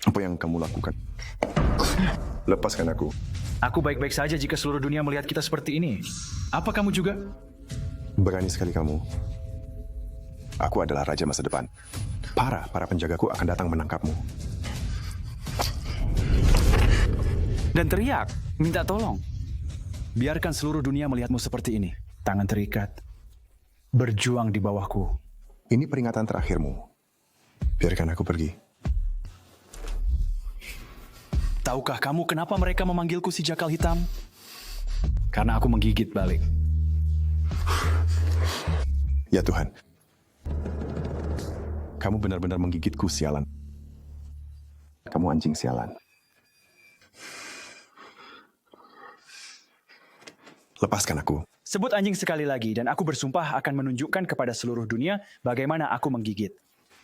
Apa yang kamu lakukan? Lepaskan aku. Aku baik-baik saja jika seluruh dunia melihat kita seperti ini. Apa kamu juga? Berani sekali kamu. Aku adalah raja masa depan. Para penjagaku akan datang menangkapmu. Dan teriak, minta tolong. Biarkan seluruh dunia melihatmu seperti ini. Tangan terikat. Berjuang di bawahku. Ini peringatan terakhirmu. Biarkan aku pergi. Tahukah kamu kenapa mereka memanggilku si jakal hitam? Karena aku menggigit balik. Ya Tuhan. Kamu benar-benar menggigitku, sialan. Kamu anjing sialan. Lepaskan aku. Sebut anjing sekali lagi dan aku bersumpah akan menunjukkan kepada seluruh dunia bagaimana aku menggigit.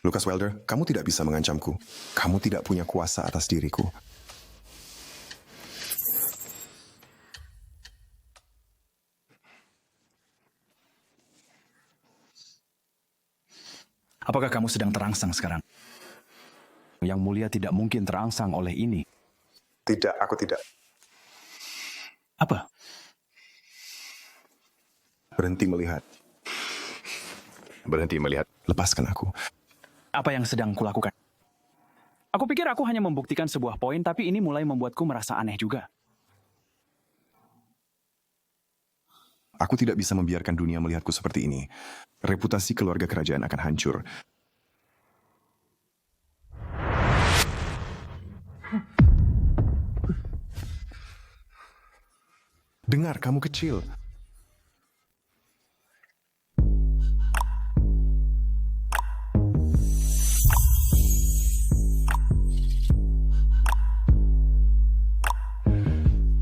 Lucas Welder, kamu tidak bisa mengancamku. Kamu tidak punya kuasa atas diriku. Apakah kamu sedang terangsang sekarang? Yang mulia tidak mungkin terangsang oleh ini. Tidak, aku tidak. Apa? Berhenti melihat. Berhenti melihat. Lepaskan aku. Apa yang sedang kulakukan? Aku pikir aku hanya membuktikan sebuah poin, tapi ini mulai membuatku merasa aneh juga. Aku tidak bisa membiarkan dunia melihatku seperti ini. Reputasi keluarga kerajaan akan hancur. Dengar, kamu kecil.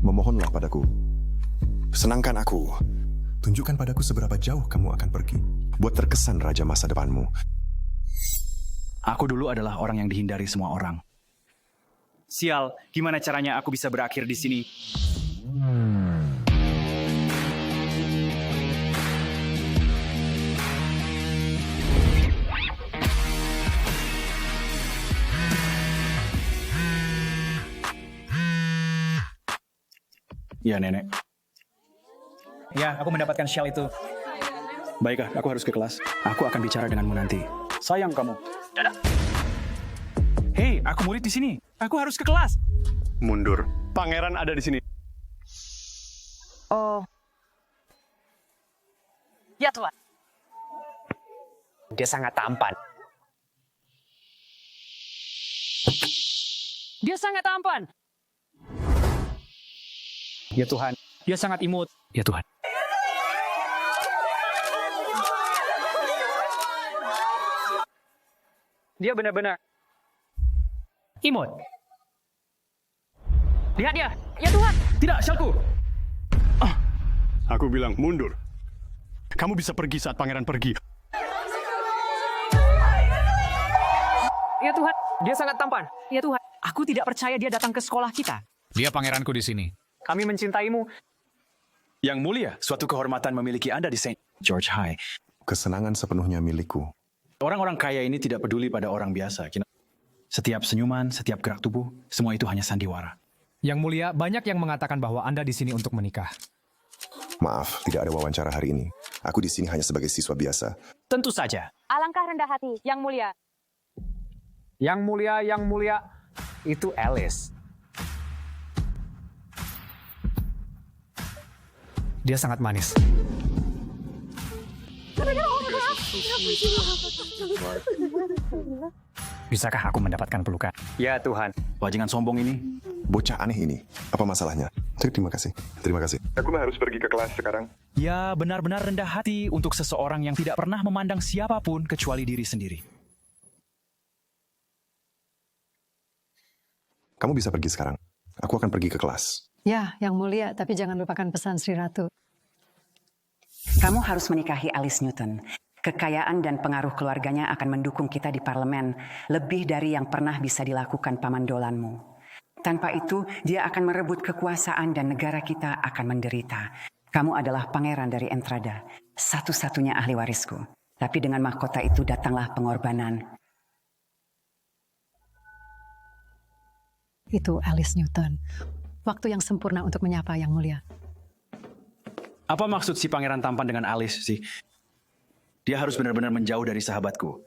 Memohonlah padaku. Senangkan aku. Tunjukkan padaku seberapa jauh kamu akan pergi. Buat terkesan raja masa depanmu. Aku dulu adalah orang yang dihindari semua orang. Sial, gimana caranya aku bisa berakhir di sini? Ya, Nenek. Ya, aku mendapatkan shell itu. Baiklah, aku harus ke kelas. Aku akan bicara denganmu nanti. Sayang kamu. Dadah. Hei, aku murid di sini. Aku harus ke kelas. Mundur. Pangeran ada di sini. Oh. Ya Tuhan. Dia sangat tampan. Dia sangat tampan. Ya Tuhan, dia sangat imut. Ya Tuhan. Dia benar-benar Imut. lihat dia. Ya Tuhan. Tidak, syalku. Aku bilang mundur. Kamu bisa pergi saat pangeran pergi. Ya Tuhan. Dia sangat tampan. Ya Tuhan. Aku tidak percaya dia datang ke sekolah kita. Dia pangeranku di sini. Kami mencintaimu. Yang mulia, suatu kehormatan memiliki Anda di St. George High. Kesenangan sepenuhnya milikku. Orang-orang kaya ini tidak peduli pada orang biasa. Setiap senyuman, setiap gerak tubuh, semua itu hanya sandiwara. Yang mulia, banyak yang mengatakan bahwa Anda di sini untuk menikah. Maaf, tidak ada wawancara hari ini. Aku di sini hanya sebagai siswa biasa. Tentu saja. Alangkah rendah hati, Yang mulia. Yang mulia, itu Alice. Dia sangat manis. Bisakah aku mendapatkan pelukan? Ya Tuhan. Bajingan sombong ini. Bocah aneh ini. Apa masalahnya? Terima kasih. Terima kasih. Aku harus pergi ke kelas sekarang. Ya, benar-benar rendah hati untuk seseorang yang tidak pernah memandang siapapun kecuali diri sendiri. Kamu bisa pergi sekarang. Aku akan pergi ke kelas. Ya, Yang Mulia, tapi jangan lupakan pesan Sri Ratu. Kamu harus menikahi Alice Newton. Kekayaan dan pengaruh keluarganya akan mendukung kita di parlemen lebih dari yang pernah bisa dilakukan paman Dolanmu. Tanpa itu, dia akan merebut kekuasaan dan negara kita akan menderita. Kamu adalah pangeran dari Entrada, satu-satunya ahli warisku. Tapi dengan mahkota itu datanglah pengorbanan. itu Alice Newton. Waktu yang sempurna untuk menyapa Yang Mulia. Apa maksud si pangeran tampan dengan Alice sih? Dia harus benar-benar menjauh dari sahabatku.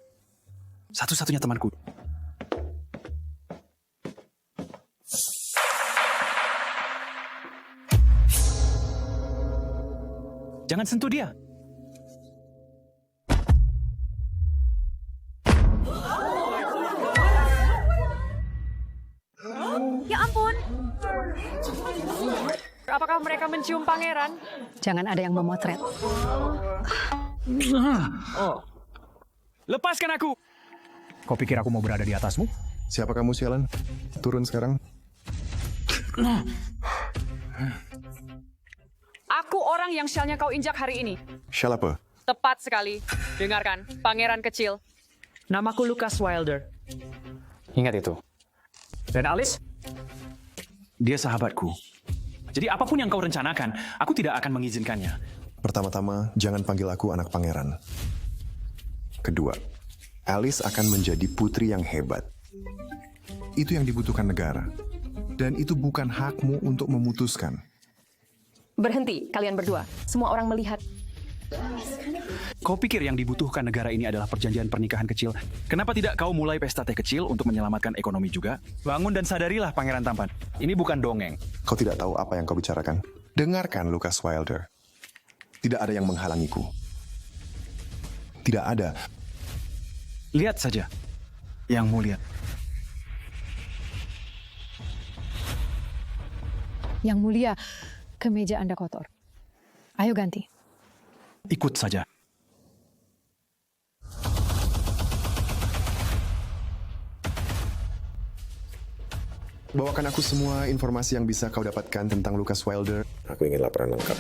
Satu-satunya temanku. Jangan sentuh dia. Ya ampun. Apakah mereka mencium pangeran? Jangan ada yang memotret. Lepaskan aku! Kau pikir aku mau berada di atasmu? Siapa kamu, sialan? Turun sekarang. Aku orang yang syalnya kau injak hari ini. Shell apa? Tepat sekali. Dengarkan, pangeran kecil. Namaku Lucas Wilder. Ingat itu. Dan Alice? Dia sahabatku. Jadi apapun yang kau rencanakan, aku tidak akan mengizinkannya. Pertama-tama, jangan panggil aku anak pangeran. Kedua, Alice akan menjadi putri yang hebat. Itu yang dibutuhkan negara. Dan itu bukan hakmu untuk memutuskan. Berhenti, kalian berdua. Semua orang melihat. Kau pikir yang dibutuhkan negara ini adalah perjanjian pernikahan kecil? Kenapa tidak kau mulai pesta teh kecil untuk menyelamatkan ekonomi juga? Bangun dan sadarilah, pangeran tampan. Ini bukan dongeng. Kau tidak tahu apa yang kau bicarakan. Dengarkan, Lucas Wilder. Tidak ada yang menghalangiku. Tidak ada. Lihat saja, Yang Mulia. Yang Mulia, kemeja Anda kotor. Ayo ganti. Ikut saja. Bawakan aku semua informasi yang bisa kau dapatkan tentang Lucas Wilder. Aku ingin laporan lengkap.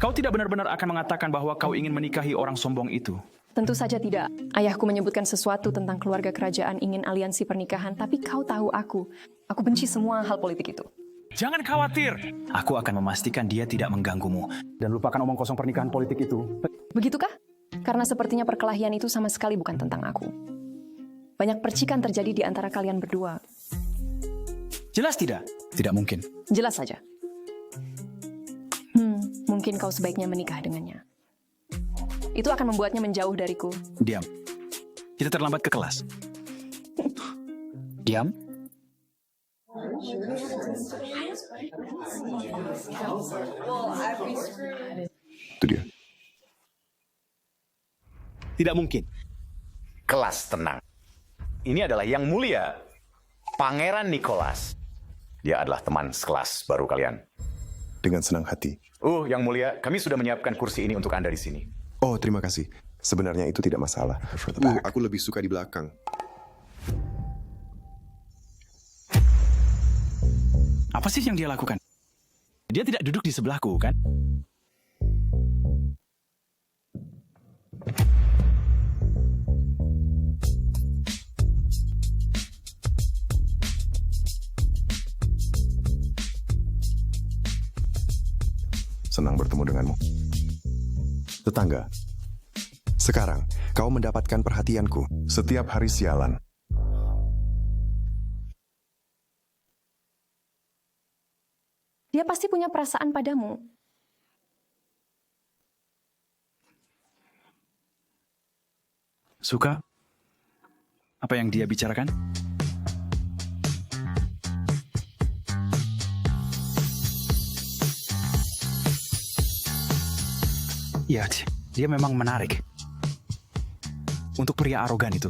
Kau tidak benar-benar akan mengatakan bahwa kau ingin menikahi orang sombong itu. Tentu saja tidak. Ayahku menyebutkan sesuatu tentang keluarga kerajaan ingin aliansi pernikahan, tapi kau tahu aku. Aku benci semua hal politik itu. Jangan khawatir. Aku akan memastikan dia tidak mengganggumu. Dan lupakan omong kosong pernikahan politik itu. Begitukah? Karena sepertinya perkelahian itu sama sekali bukan tentang aku. Banyak percikan terjadi di antara kalian berdua. Jelas tidak? Tidak mungkin. Jelas saja. Mungkin kau sebaiknya menikah dengannya. Itu akan membuatnya menjauh dariku. Diam. Kita terlambat ke kelas. Diam. Itu dia. Tidak mungkin. Kelas tenang. Ini adalah Yang Mulia, Pangeran Nicholas. Dia adalah teman sekelas baru kalian. Dengan senang hati. Yang Mulia, kami sudah menyiapkan kursi ini untuk Anda di sini. Oh, terima kasih. Sebenarnya itu tidak masalah. Aku lebih suka di belakang. Apa sih yang dia lakukan? Dia tidak duduk di sebelahku, kan? Senang bertemu denganmu. Tetangga, sekarang kau mendapatkan perhatianku setiap hari sialan. Dia pasti punya perasaan padamu. Suka? Apa yang dia bicarakan? Ya, dia memang menarik. Untuk pria arogan itu.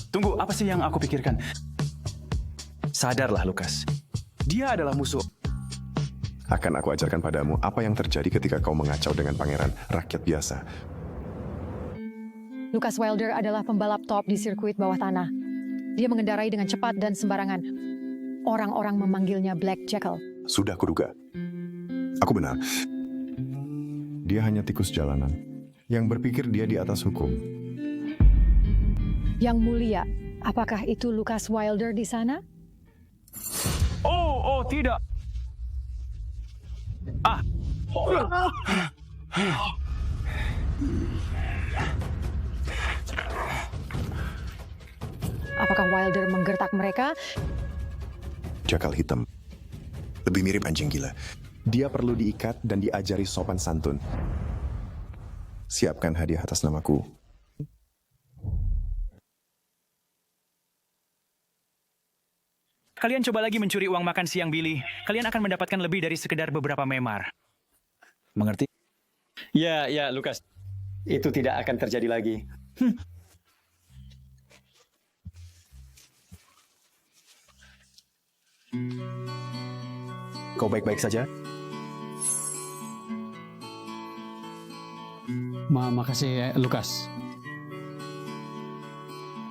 Tunggu, apa sih yang aku pikirkan? Sadarlah, Lucas. Dia adalah musuh. Akan aku ajarkan padamu apa yang terjadi ketika kau mengacau dengan pangeran rakyat biasa. Lucas Wilder adalah pembalap top di sirkuit bawah tanah. Dia mengendarai dengan cepat dan sembarangan. Orang-orang memanggilnya Black Jackal. Sudah kuduga. Aku benar. Dia hanya tikus jalanan yang berpikir dia di atas hukum. Yang Mulia, apakah itu Lucas Wilder di sana? Oh, tidak. Apakah Wilder menggertak mereka? Jakal hitam. Lebih mirip anjing gila. Dia perlu diikat dan diajari sopan santun. Siapkan hadiah atas namaku. Kalian coba lagi mencuri uang makan siang Billy. Kalian akan mendapatkan lebih dari sekedar beberapa memar. Mengerti? Ya, Lukas. Itu tidak akan terjadi lagi. Kau baik-baik saja? Makasih, Lukas.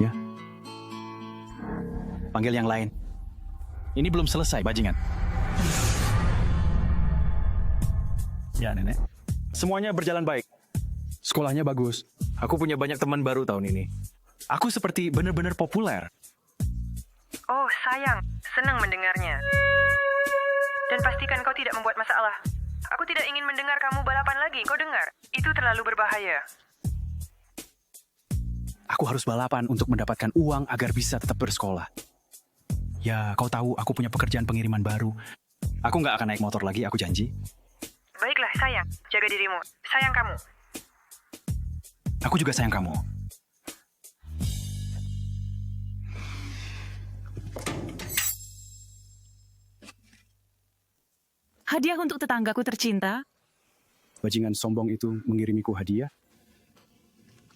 Ya. Panggil yang lain. Ini belum selesai, bajingan. Ya, Nenek. Semuanya berjalan baik. Sekolahnya bagus. Aku punya banyak teman baru tahun ini. Aku seperti benar-benar populer. Oh, sayang. Senang mendengarnya. Dan pastikan kau tidak membuat masalah. Aku tidak ingin mendengar kamu balapan lagi. Kau dengar? Itu terlalu berbahaya. Aku harus balapan untuk mendapatkan uang agar bisa tetap bersekolah. Ya, kau tahu aku punya pekerjaan pengiriman baru. Aku nggak akan naik motor lagi, aku janji. Baiklah, sayang. Jaga dirimu. Sayang kamu. Aku juga sayang kamu. Hadiah untuk tetanggaku tercinta. Bajingan sombong itu mengirimiku hadiah.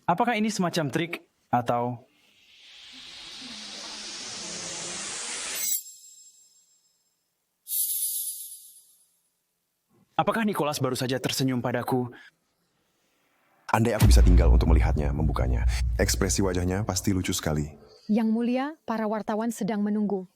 Apakah ini semacam trik atau... Apakah Nicholas baru saja tersenyum padaku? Andai aku bisa tinggal untuk melihatnya, membukanya. Ekspresi wajahnya pasti lucu sekali. Yang mulia, para wartawan sedang menunggu.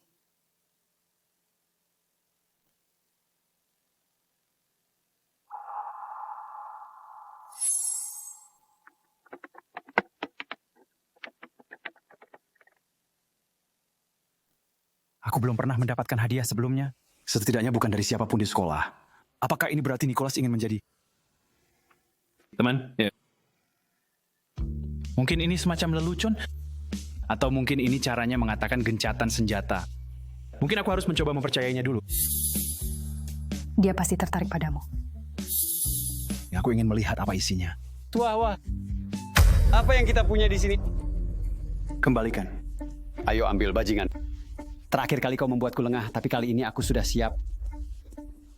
Aku belum pernah mendapatkan hadiah sebelumnya. Setidaknya bukan dari siapapun di sekolah. Apakah ini berarti Nicholas ingin menjadi... Teman? Ya. Mungkin ini semacam lelucon? Atau mungkin ini caranya mengatakan gencatan senjata? Mungkin aku harus mencoba mempercayainya dulu. Dia pasti tertarik padamu. Ya, aku ingin melihat apa isinya. Wah. Apa yang kita punya di sini? Kembalikan. Ayo ambil bajingan. Terakhir kali kau membuatku lengah, tapi kali ini aku sudah siap.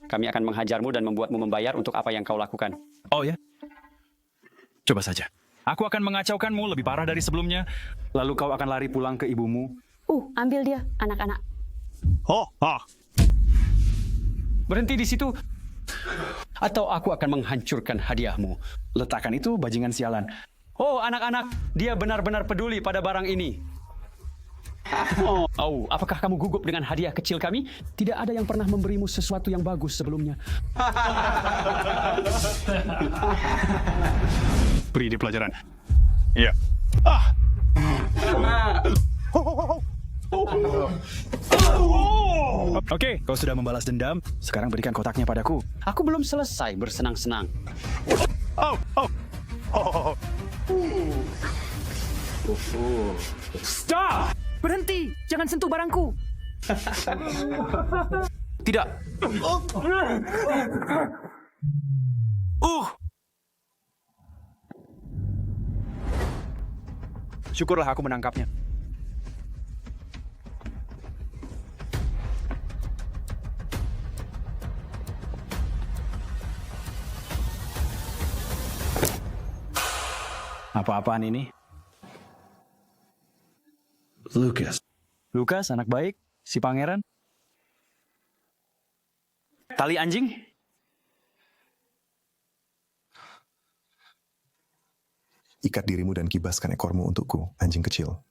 Kami akan menghajarmu dan membuatmu membayar untuk apa yang kau lakukan. Oh ya? Coba saja. Aku akan mengacaukanmu lebih parah dari sebelumnya. Lalu kau akan lari pulang ke ibumu. Ambil dia, anak-anak. Berhenti di situ. Atau aku akan menghancurkan hadiahmu. Letakkan itu, bajingan sialan. Oh, anak-anak, dia benar-benar peduli pada barang ini. Apakah kamu gugup dengan hadiah kecil kami? Tidak ada yang pernah memberimu sesuatu yang bagus sebelumnya. Beri dia pelajaran. Iya. Oke, kau sudah membalas dendam. Sekarang berikan kotaknya padaku. Aku belum selesai bersenang-senang. Stop! Berhenti! Jangan sentuh barangku! Tidak. Syukurlah aku menangkapnya. Apa-apaan ini? Lukas, anak baik, si pangeran. Tali anjing? Ikat dirimu dan kibaskan ekormu untukku, anjing kecil.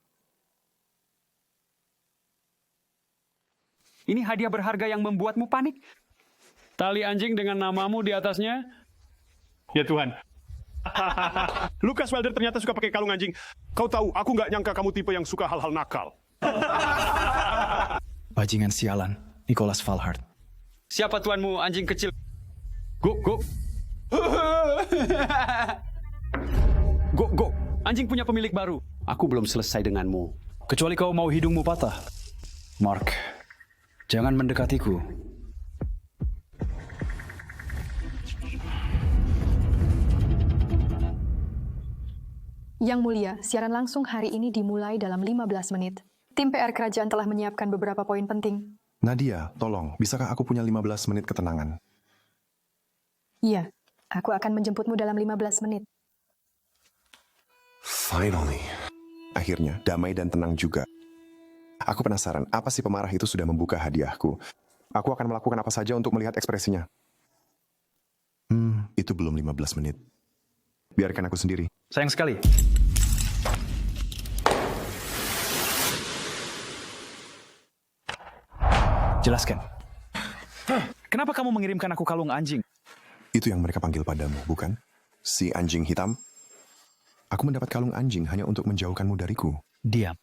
Ini hadiah berharga yang membuatmu panik. Tali anjing dengan namamu di atasnya. Ya Tuhan. Lukas Wilder ternyata suka pakai kalung anjing. Kau tahu, aku nggak nyangka kamu tipe yang suka hal-hal nakal. Bajingan sialan, Nicholas Valhart. Siapa tuanmu, anjing kecil? Go. Go. Anjing punya pemilik baru. Aku belum selesai denganmu. Kecuali kau mau hidungmu patah. Mark, jangan mendekatiku. Yang Mulia, siaran langsung hari ini dimulai dalam 15 menit. Tim PR kerajaan telah menyiapkan beberapa poin penting. Nadia, tolong, bisakah aku punya 15 menit ketenangan? Iya, aku akan menjemputmu dalam 15 menit. Finally. Akhirnya, damai dan tenang juga. Aku penasaran, apa si pemarah itu sudah membuka hadiahku? Aku akan melakukan apa saja untuk melihat ekspresinya. Itu belum 15 menit. Biarkan aku sendiri. Sayang sekali. Jelaskan. Kenapa kamu mengirimkan aku kalung anjing? Itu yang mereka panggil padamu, bukan? Si anjing hitam? Aku mendapat kalung anjing hanya untuk menjauhkanmu dariku. Diam.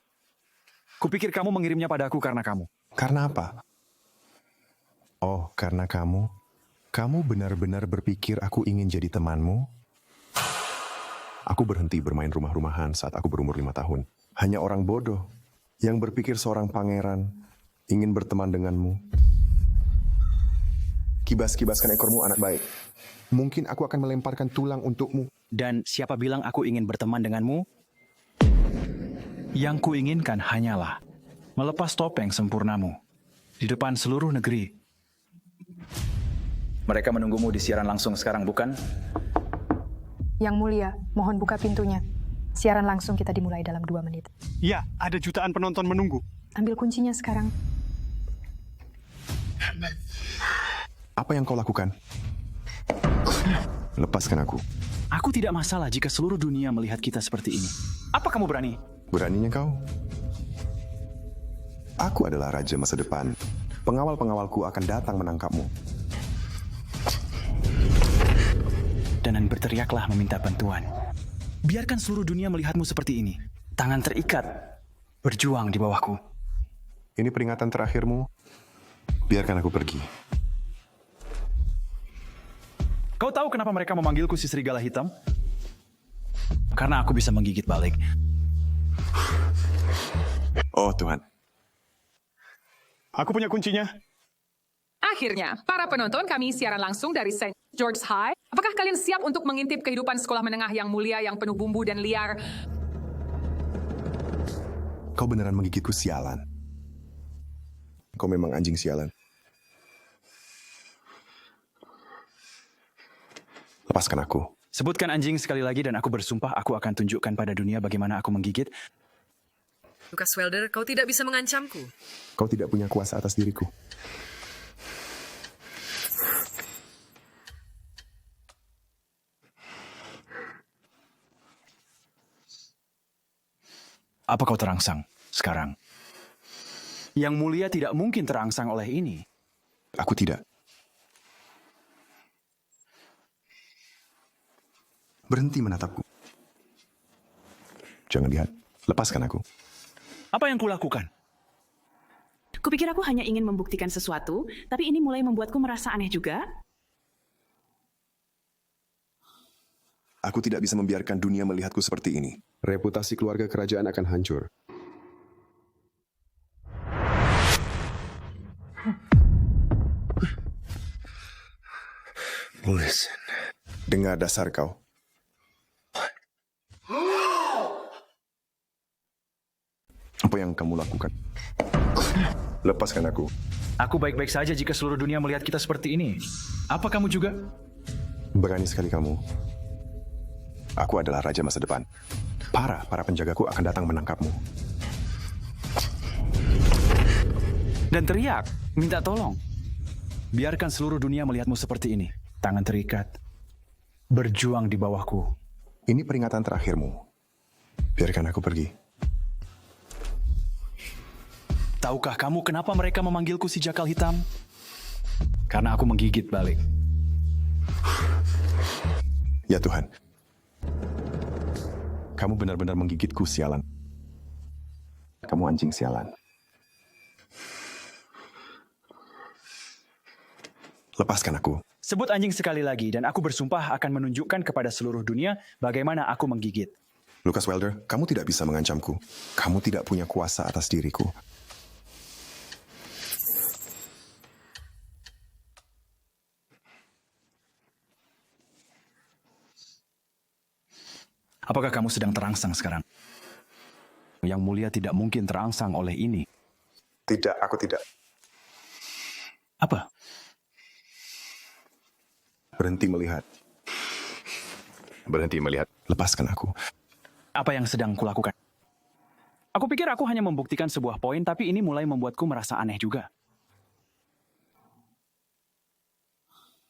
Kupikir kamu mengirimnya padaku karena kamu. Karena apa? Oh, karena kamu? Kamu benar-benar berpikir aku ingin jadi temanmu? Aku berhenti bermain rumah-rumahan saat aku berumur 5 tahun. Hanya orang bodoh yang berpikir seorang pangeran ingin berteman denganmu. Kibas-kibaskan ekormu, anak baik. Mungkin aku akan melemparkan tulang untukmu. Dan siapa bilang aku ingin berteman denganmu? Yang kuinginkan hanyalah melepas topeng sempurnamu di depan seluruh negeri. Mereka menunggumu di siaran langsung sekarang, bukan? Yang Mulia, mohon buka pintunya. Siaran langsung kita dimulai dalam 2 menit. Ya, ada jutaan penonton menunggu. Ambil kuncinya sekarang. Apa yang kau lakukan? Lepaskan aku. Aku tidak masalah jika seluruh dunia melihat kita seperti ini. Apa kamu berani? Beraninya kau? Aku adalah raja masa depan. Pengawal-pengawalku akan datang menangkapmu. Dan berteriaklah meminta bantuan. Biarkan seluruh dunia melihatmu seperti ini. Tangan terikat, berjuang di bawahku. Ini peringatan terakhirmu. Biarkan aku pergi. Kau tahu kenapa mereka memanggilku si serigala hitam? Karena aku bisa menggigit balik. Oh Tuhan. Aku punya kuncinya. Akhirnya, para penonton kami siaran langsung dari St. George's High. Apakah kalian siap untuk mengintip kehidupan sekolah menengah yang mulia, yang penuh bumbu dan liar? Kau beneran menggigitku, sialan. Kau memang anjing sialan. Lepaskan aku. Sebutkan anjing sekali lagi dan aku bersumpah aku akan tunjukkan pada dunia bagaimana aku menggigit. Lucas Welder, kau tidak bisa mengancamku. Kau tidak punya kuasa atas diriku. Apa kau terangsang sekarang? Yang Mulia tidak mungkin terangsang oleh ini. Aku tidak. Berhenti menatapku. Jangan lihat. Lepaskan aku. Apa yang kulakukan? Kupikir aku hanya ingin membuktikan sesuatu, tapi ini mulai membuatku merasa aneh juga. Aku tidak bisa membiarkan dunia melihatku seperti ini. Reputasi keluarga kerajaan akan hancur. Listen. Dengar dasar kau. Apa yang kamu lakukan? Lepaskan aku. Aku baik-baik saja jika seluruh dunia melihat kita seperti ini. Apa kamu juga? Berani sekali kamu. Aku adalah raja masa depan. Para penjagaku akan datang menangkapmu. Dan teriak, minta tolong. Biarkan seluruh dunia melihatmu seperti ini. Tangan terikat. Berjuang di bawahku. Ini peringatan terakhirmu. Biarkan aku pergi. Tahukah kamu kenapa mereka memanggilku si jakal hitam? Karena aku menggigit balik. Ya Tuhan. Kamu benar-benar menggigitku, sialan. Kamu anjing sialan. Lepaskan aku. Sebut anjing sekali lagi dan aku bersumpah akan menunjukkan kepada seluruh dunia bagaimana aku menggigit. Lucas Wilder, kamu tidak bisa mengancamku. Kamu tidak punya kuasa atas diriku. Apakah kamu sedang terangsang sekarang? Yang mulia tidak mungkin terangsang oleh ini. Tidak, aku tidak. Apa? Berhenti melihat. Berhenti melihat. Lepaskan aku. Apa yang sedang kulakukan? Aku pikir aku hanya membuktikan sebuah poin, tapi ini mulai membuatku merasa aneh juga.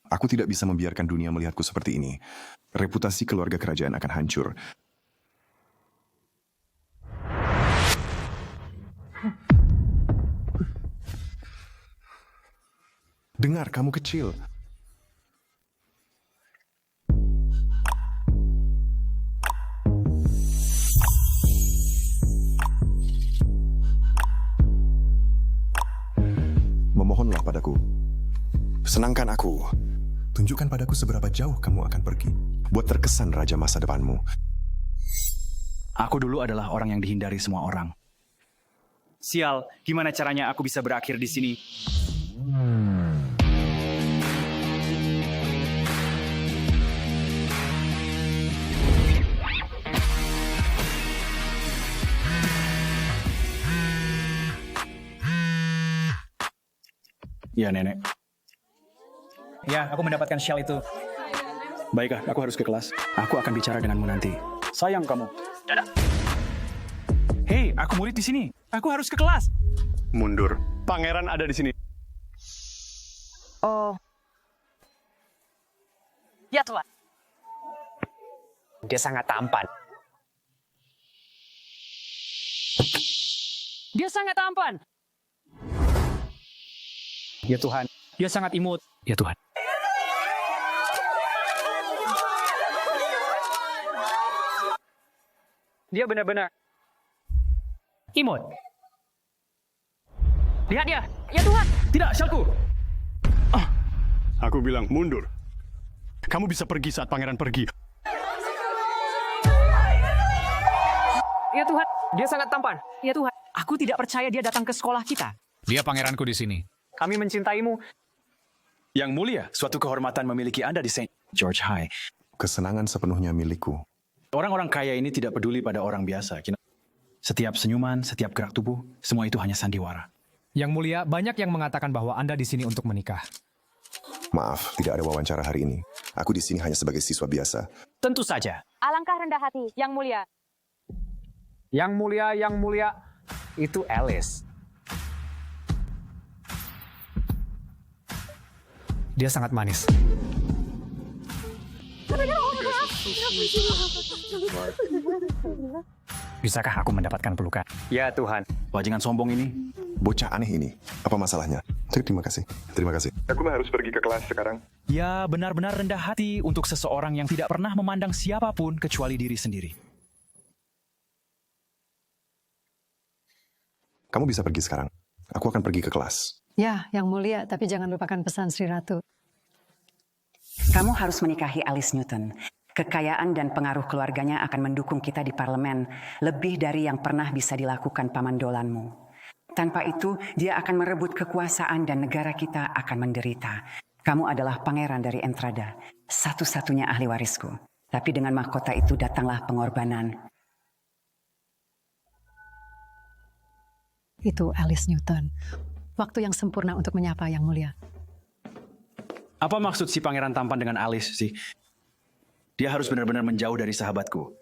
Aku tidak bisa membiarkan dunia melihatku seperti ini. Reputasi keluarga kerajaan akan hancur. Dengar, kamu kecil. Memohonlah padaku. Senangkan aku. Tunjukkan padaku seberapa jauh kamu akan pergi. Buat terkesan raja masa depanmu. Aku dulu adalah orang yang dihindari semua orang. Sial, gimana caranya aku bisa berakhir di sini? Ya, Nenek. Ya, aku mendapatkan shell itu. Baiklah, aku harus ke kelas. Aku akan bicara denganmu nanti. Sayang kamu. Dadah. Hei, aku murid di sini. Aku harus ke kelas. Mundur. Pangeran ada di sini. Oh. Ya, Tuan. Dia sangat tampan. Dia sangat tampan. Ya Tuhan, dia sangat imut. Ya Tuhan. Dia benar-benar imut. Lihat dia. Ya Tuhan. Tidak, syalku. Aku bilang mundur. Kamu bisa pergi saat pangeran pergi. Ya Tuhan. Dia sangat tampan. Ya Tuhan. Aku tidak percaya dia datang ke sekolah kita. Dia pangeranku di sini. Kami mencintaimu. Yang mulia, suatu kehormatan memiliki Anda di St. George High. Kesenangan sepenuhnya milikku. Orang-orang kaya ini tidak peduli pada orang biasa. Setiap senyuman, setiap gerak tubuh, semua itu hanya sandiwara. Yang mulia, banyak yang mengatakan bahwa Anda di sini untuk menikah. Maaf, tidak ada wawancara hari ini. Aku di sini hanya sebagai siswa biasa. Tentu saja. Alangkah rendah hati, Yang mulia. Yang mulia, itu Alice. Dia sangat manis. Bisakah aku mendapatkan pelukan? Ya Tuhan. Bajingan sombong ini. Bocah aneh ini. Apa masalahnya? Terima kasih. Terima kasih. Aku harus pergi ke kelas sekarang. Ya, benar-benar rendah hati untuk seseorang yang tidak pernah memandang siapapun kecuali diri sendiri. Kamu bisa pergi sekarang. Aku akan pergi ke kelas. Ya, Yang mulia, tapi jangan lupakan pesan Sri Ratu. Kamu harus menikahi Alice Newton. Kekayaan dan pengaruh keluarganya akan mendukung kita di parlemen lebih dari yang pernah bisa dilakukan paman Dolanmu. Tanpa itu, dia akan merebut kekuasaan dan negara kita akan menderita. Kamu adalah pangeran dari Entrada, satu-satunya ahli warisku. Tapi dengan mahkota itu datanglah pengorbanan. Itu Alice Newton. Waktu yang sempurna untuk menyapa Yang mulia. Apa maksud si pangeran tampan dengan Alice sih? Dia harus benar-benar menjauh dari sahabatku.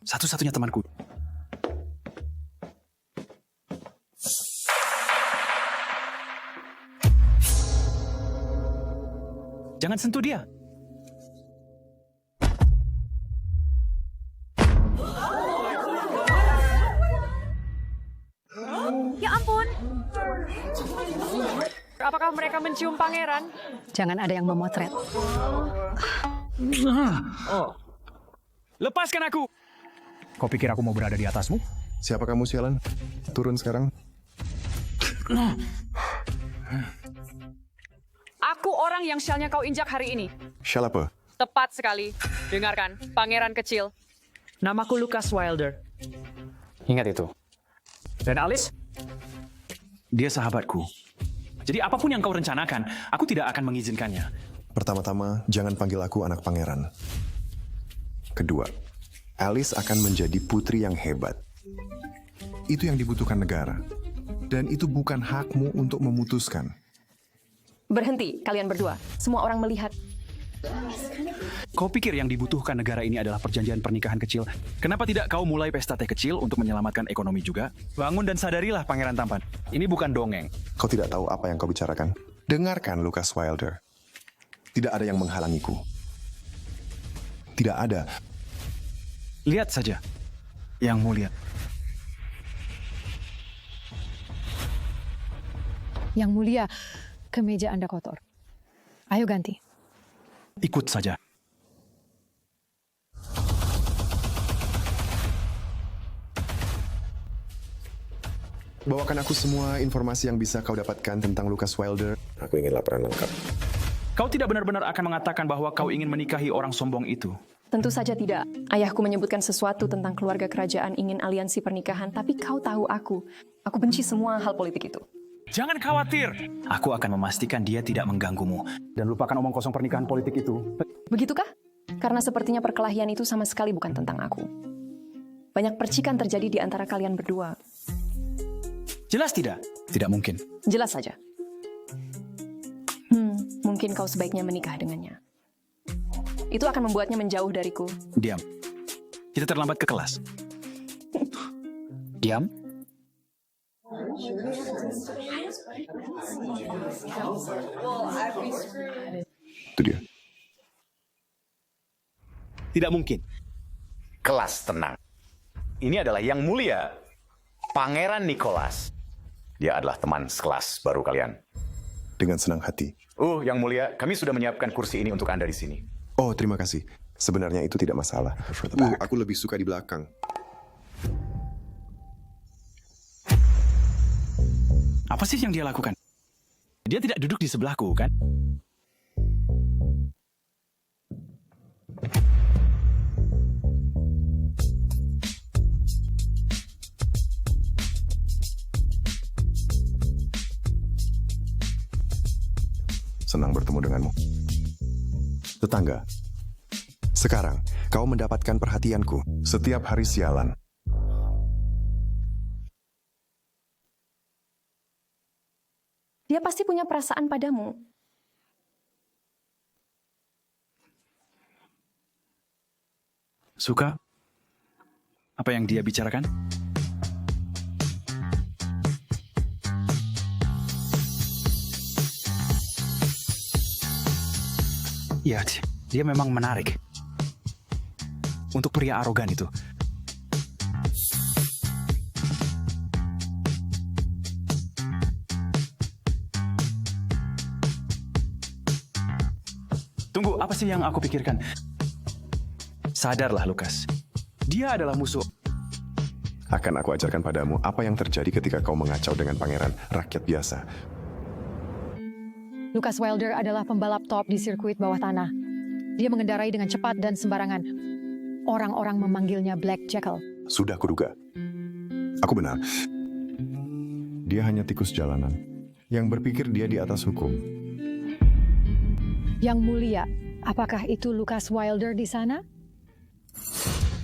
Satu-satunya temanku. Jangan sentuh dia. Ya ampun. Apakah mereka mencium pangeran? Jangan ada yang memotret. Lepaskan aku! Kau pikir aku mau berada di atasmu? Siapa kamu, sialan? Turun sekarang. Aku orang yang syalnya kau injak hari ini. Shell apa? Tepat sekali. Dengarkan, pangeran kecil. Namaku Lucas Wilder. Ingat itu. Dan Alice? Dia sahabatku. Jadi apapun yang kau rencanakan, aku tidak akan mengizinkannya. Pertama-tama, jangan panggil aku anak pangeran. Kedua, Alice akan menjadi putri yang hebat. Itu yang dibutuhkan negara. Dan itu bukan hakmu untuk memutuskan. Berhenti, kalian berdua. Semua orang melihat. Kau pikir yang dibutuhkan negara ini adalah perjanjian pernikahan kecil? Kenapa tidak kau mulai pesta teh kecil untuk menyelamatkan ekonomi juga? Bangun dan sadarilah, Pangeran Tampan. Ini bukan dongeng. Kau tidak tahu apa yang kau bicarakan. Dengarkan, Lucas Wilder. Tidak ada yang menghalangiku. Tidak ada. Lihat saja, Yang Mulia. Yang Mulia, kemeja Anda kotor. Ayo ganti. Ikut saja. Bawakan aku semua informasi yang bisa kau dapatkan tentang Lucas Wilder. Aku ingin laporan lengkap. Kau tidak benar-benar akan mengatakan bahwa kau ingin menikahi orang sombong itu. Tentu saja tidak. Ayahku menyebutkan sesuatu tentang keluarga kerajaan ingin aliansi pernikahan, tapi kau tahu aku. Aku benci semua hal politik itu. Jangan khawatir. Aku akan memastikan dia tidak mengganggumu. Dan lupakan omong kosong pernikahan politik itu. Begitukah? Karena sepertinya perkelahian itu sama sekali bukan tentang aku. Banyak percikan terjadi di antara kalian berdua. Jelas tidak? Tidak mungkin. Jelas saja. Mungkin kau sebaiknya menikah dengannya. Itu akan membuatnya menjauh dariku. Diam. Kita terlambat ke kelas. Diam. Itu dia. Tidak mungkin. Kelas tenang. Ini adalah Yang Mulia, Pangeran Nicholas. Dia adalah teman sekelas baru kalian. Dengan senang hati. Yang Mulia, kami sudah menyiapkan kursi ini untuk Anda di sini. Oh, terima kasih. Sebenarnya itu tidak masalah. Aku lebih suka di belakang. Apa sih yang dia lakukan? Dia tidak duduk di sebelahku, kan? Senang bertemu denganmu. Tetangga, sekarang kau mendapatkan perhatianku setiap hari sialan. Dia pasti punya perasaan padamu. Suka? Apa yang dia bicarakan? Ya, dia memang menarik. Untuk pria arogan itu. Tunggu, apa sih yang aku pikirkan? Sadarlah, Lucas. Dia adalah musuh. Akan aku ajarkan padamu apa yang terjadi ketika kau mengacau dengan pangeran rakyat biasa. Lucas Wilder adalah pembalap top di sirkuit bawah tanah. Dia mengendarai dengan cepat dan sembarangan. Orang-orang memanggilnya Black Jackal. Sudah kuduga. Aku benar. Dia hanya tikus jalanan yang berpikir dia di atas hukum. Yang Mulia, apakah itu Lucas Wilder di sana?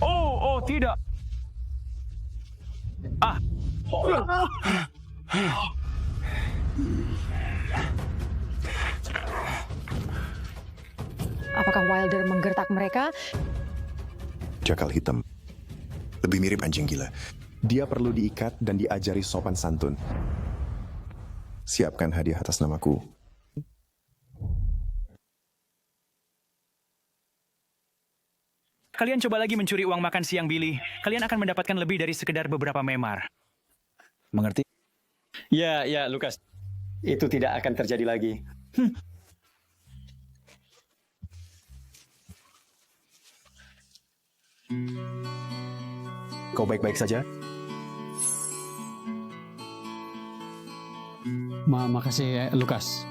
Oh, tidak. Apakah Wilder menggertak mereka? Jakal hitam. Lebih mirip anjing gila. Dia perlu diikat dan diajari sopan santun. Siapkan hadiah atas namaku. Kalian coba lagi mencuri uang makan siang Billy. Kalian akan mendapatkan lebih dari sekedar beberapa memar. Mengerti? Ya, Lucas. Itu tidak akan terjadi lagi. Kau baik-baik saja? Makasih, Lucas.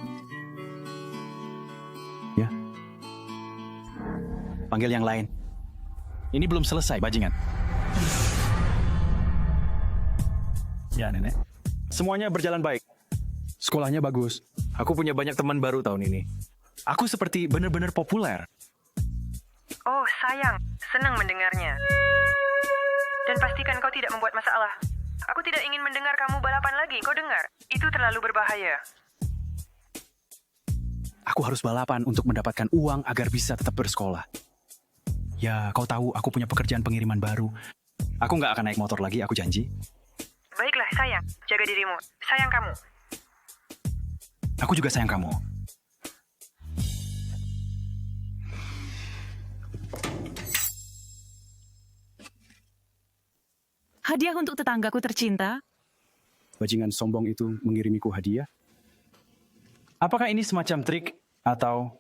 panggil yang lain. Ini belum selesai, bajingan. Ya, Nenek. Semuanya berjalan baik. Sekolahnya bagus. Aku punya banyak teman baru tahun ini. Aku seperti benar-benar populer. Oh, sayang. Senang mendengarnya. Dan pastikan kau tidak membuat masalah. Aku tidak ingin mendengar kamu balapan lagi. Kau dengar? Itu terlalu berbahaya. Aku harus balapan untuk mendapatkan uang agar bisa tetap bersekolah. Ya, kau tahu aku punya pekerjaan pengiriman baru. Aku nggak akan naik motor lagi, aku janji. Baiklah, sayang. Jaga dirimu. Sayang kamu. Aku juga sayang kamu. Hadiah untuk tetanggaku tercinta. Bajingan sombong itu mengirimiku hadiah. Apakah ini semacam trik atau...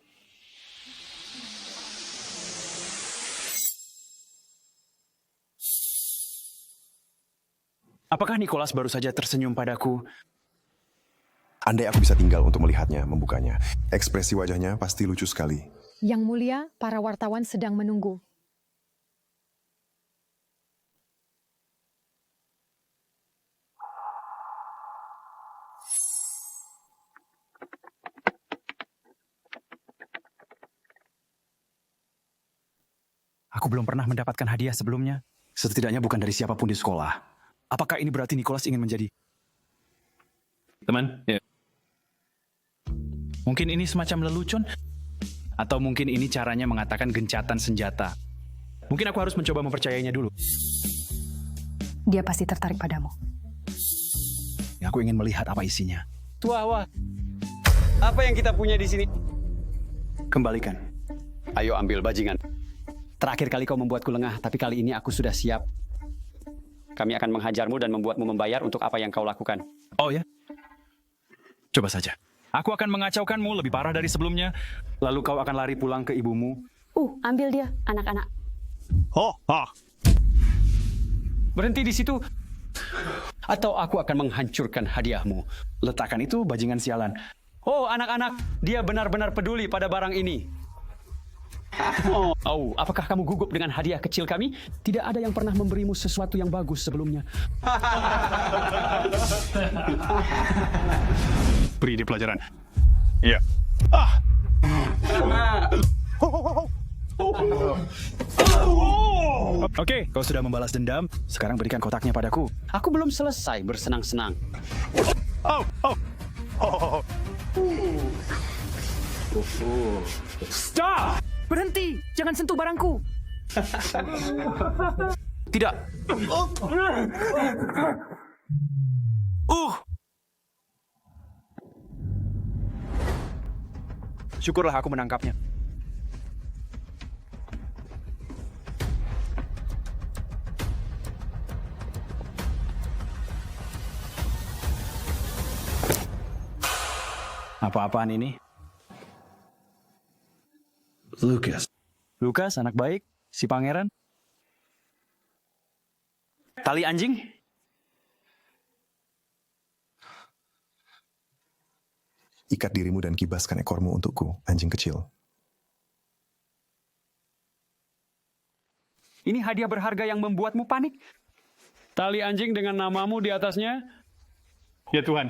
Apakah Nicholas baru saja tersenyum padaku? Andai aku bisa tinggal untuk melihatnya, membukanya. Ekspresi wajahnya pasti lucu sekali. Yang mulia, para wartawan sedang menunggu. Aku belum pernah mendapatkan hadiah sebelumnya. Setidaknya bukan dari siapapun di sekolah. Apakah ini berarti Nicholas ingin menjadi... Teman, ya. Mungkin ini semacam lelucon? Atau mungkin ini caranya mengatakan gencatan senjata. Mungkin aku harus mencoba mempercayainya dulu. Dia pasti tertarik padamu. Aku ingin melihat apa isinya. Wah. Apa yang kita punya di sini? Kembalikan. Ayo ambil bajingan. Terakhir kali kau membuatku lengah, tapi kali ini aku sudah siap. Kami akan menghajarmu dan membuatmu membayar untuk apa yang kau lakukan. Oh ya? Coba saja. Aku akan mengacaukanmu lebih parah dari sebelumnya. Lalu kau akan lari pulang ke ibumu. Ambil dia, anak-anak. Berhenti di situ. Atau aku akan menghancurkan hadiahmu. Letakkan itu, bajingan sialan. Oh, anak-anak, dia benar-benar peduli pada barang ini. Oh, apakah kamu gugup dengan hadiah kecil kami? Tidak ada yang pernah memberimu sesuatu yang bagus sebelumnya. Beri dia pelajaran. Iya. Oke, kau sudah membalas dendam. Sekarang berikan kotaknya padaku. Aku belum selesai bersenang-senang. Stop! Berhenti! Jangan sentuh barangku! Tidak. Syukurlah aku menangkapnya. Apa-apaan ini? Lucas, anak baik, si pangeran. Tali anjing? Ikat dirimu dan kibaskan ekormu untukku, anjing kecil. Ini hadiah berharga yang membuatmu panik. Tali anjing dengan namamu di atasnya. Ya Tuhan.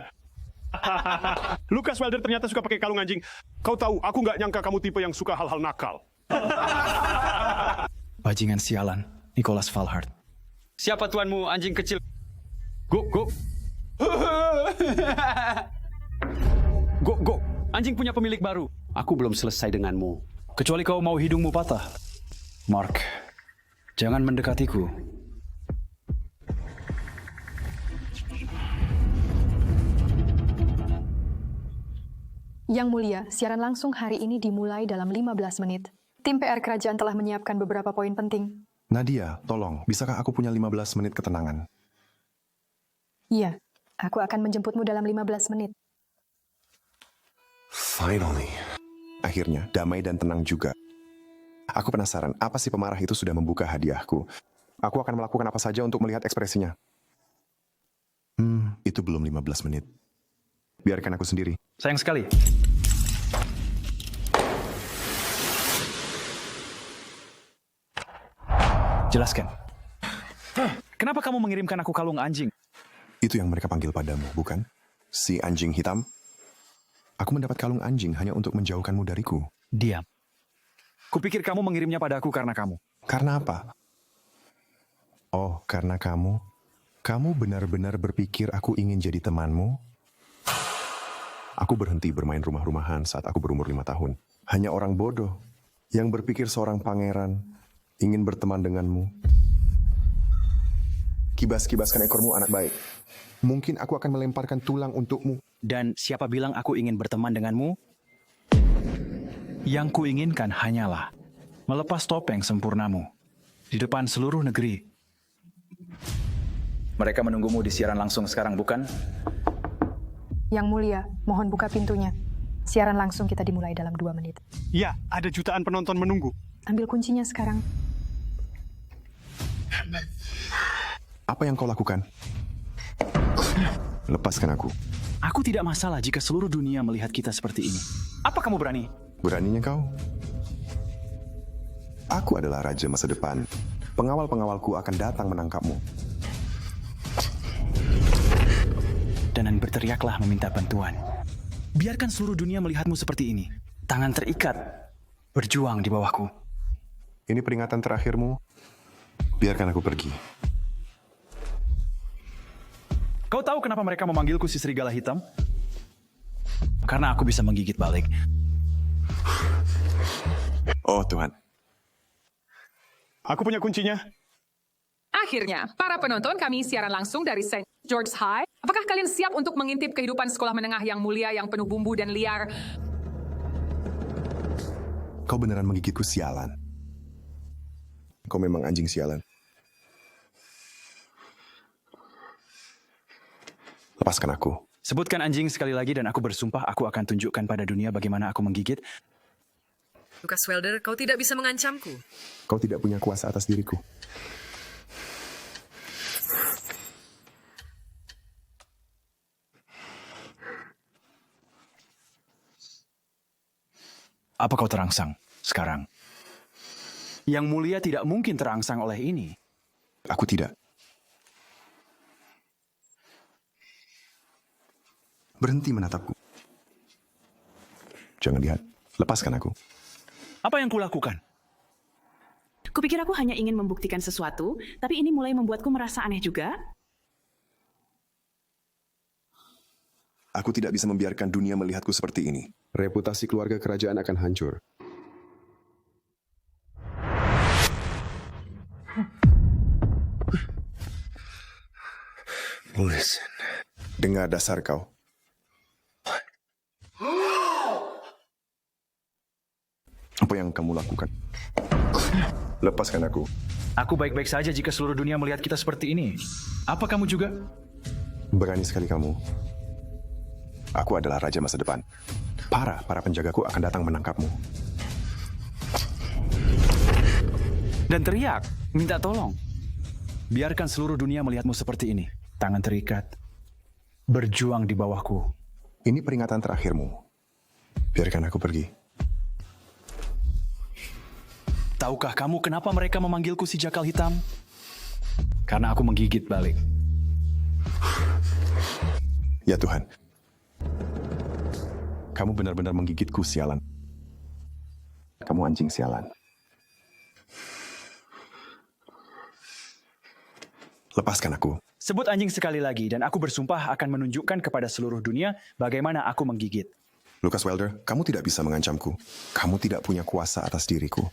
Lucas Wilder ternyata suka pakai kalung anjing. Kau tahu, aku nggak nyangka kamu tipe yang suka hal-hal nakal. Bajingan sialan, Nicholas Valhart. Siapa tuanmu, anjing kecil? Go. Go. Anjing punya pemilik baru. Aku belum selesai denganmu. Kecuali kau mau hidungmu patah. Mark, jangan mendekatiku. Yang mulia, siaran langsung hari ini dimulai dalam 15 menit. Tim PR kerajaan telah menyiapkan beberapa poin penting. Nadia, tolong, bisakah aku punya 15 menit ketenangan? Iya, aku akan menjemputmu dalam 15 menit. Finally. Akhirnya, damai dan tenang juga. Aku penasaran, apa si pemarah itu sudah membuka hadiahku? Aku akan melakukan apa saja untuk melihat ekspresinya. Itu belum 15 menit. Biarkan aku sendiri. Sayang sekali. Jelaskan. Kenapa kamu mengirimkan aku kalung anjing? Itu yang mereka panggil padamu, bukan? Si anjing hitam? Aku mendapat kalung anjing hanya untuk menjauhkanmu dariku. Diam. Kupikir kamu mengirimnya padaku karena kamu. Karena apa? Oh, karena kamu? Kamu benar-benar berpikir aku ingin jadi temanmu? Aku berhenti bermain rumah-rumahan saat aku berumur 5 tahun. Hanya orang bodoh yang berpikir seorang pangeran ingin berteman denganmu. Kibas-kibaskan ekormu, anak baik. Mungkin aku akan melemparkan tulang untukmu. Dan siapa bilang aku ingin berteman denganmu? Yang kuinginkan hanyalah melepas topeng sempurnamu di depan seluruh negeri. Mereka menunggumu di siaran langsung sekarang, bukan? Yang mulia, mohon buka pintunya. Siaran langsung kita dimulai dalam 2 menit. Ya, ada jutaan penonton menunggu. Ambil kuncinya sekarang. Apa yang kau lakukan? Lepaskan aku. Aku tidak masalah jika seluruh dunia melihat kita seperti ini. Apa kamu berani? Beraninya kau? Aku adalah raja masa depan. Pengawal-pengawalku akan datang menangkapmu. Dan berteriaklah meminta bantuan. Biarkan seluruh dunia melihatmu seperti ini. Tangan terikat, berjuang di bawahku. Ini peringatan terakhirmu. Biarkan aku pergi. Kau tahu kenapa mereka memanggilku si serigala hitam? Karena aku bisa menggigit balik. Oh Tuhan. Aku punya kuncinya. Akhirnya, para penonton kami siaran langsung dari St. George's High. Apakah kalian siap untuk mengintip kehidupan sekolah menengah yang mulia, yang penuh bumbu dan liar? Kau beneran menggigitku, sialan. Kau memang anjing sialan. Lepaskan aku. Sebutkan anjing sekali lagi dan aku bersumpah aku akan tunjukkan pada dunia bagaimana aku menggigit. Lucas Welder, kau tidak bisa mengancamku. Kau tidak punya kuasa atas diriku. Apa kau terangsang sekarang? Yang mulia tidak mungkin terangsang oleh ini. Aku tidak. Berhenti menatapku. Jangan lihat. Lepaskan aku. Apa yang kulakukan? Kupikir aku hanya ingin membuktikan sesuatu, tapi ini mulai membuatku merasa aneh juga. Aku tidak bisa membiarkan dunia melihatku seperti ini. Reputasi keluarga kerajaan akan hancur. Listen. Dengar dasar kau. Apa yang kamu lakukan? Lepaskan aku. Aku baik-baik saja jika seluruh dunia melihat kita seperti ini. Apa kamu juga? Berani sekali kamu. Aku adalah raja masa depan. Para penjagaku akan datang menangkapmu. Dan teriak, minta tolong. Biarkan seluruh dunia melihatmu seperti ini. Tangan terikat, berjuang di bawahku. Ini peringatan terakhirmu. Biarkan aku pergi. Tahukah kamu kenapa mereka memanggilku si jakal hitam? Karena aku menggigit balik. Ya Tuhan. Kamu benar-benar menggigitku, sialan. Kamu anjing sialan. Lepaskan aku. Sebut anjing sekali lagi dan aku bersumpah akan menunjukkan kepada seluruh dunia bagaimana aku menggigit. Lucas Welder, kamu tidak bisa mengancamku. Kamu tidak punya kuasa atas diriku.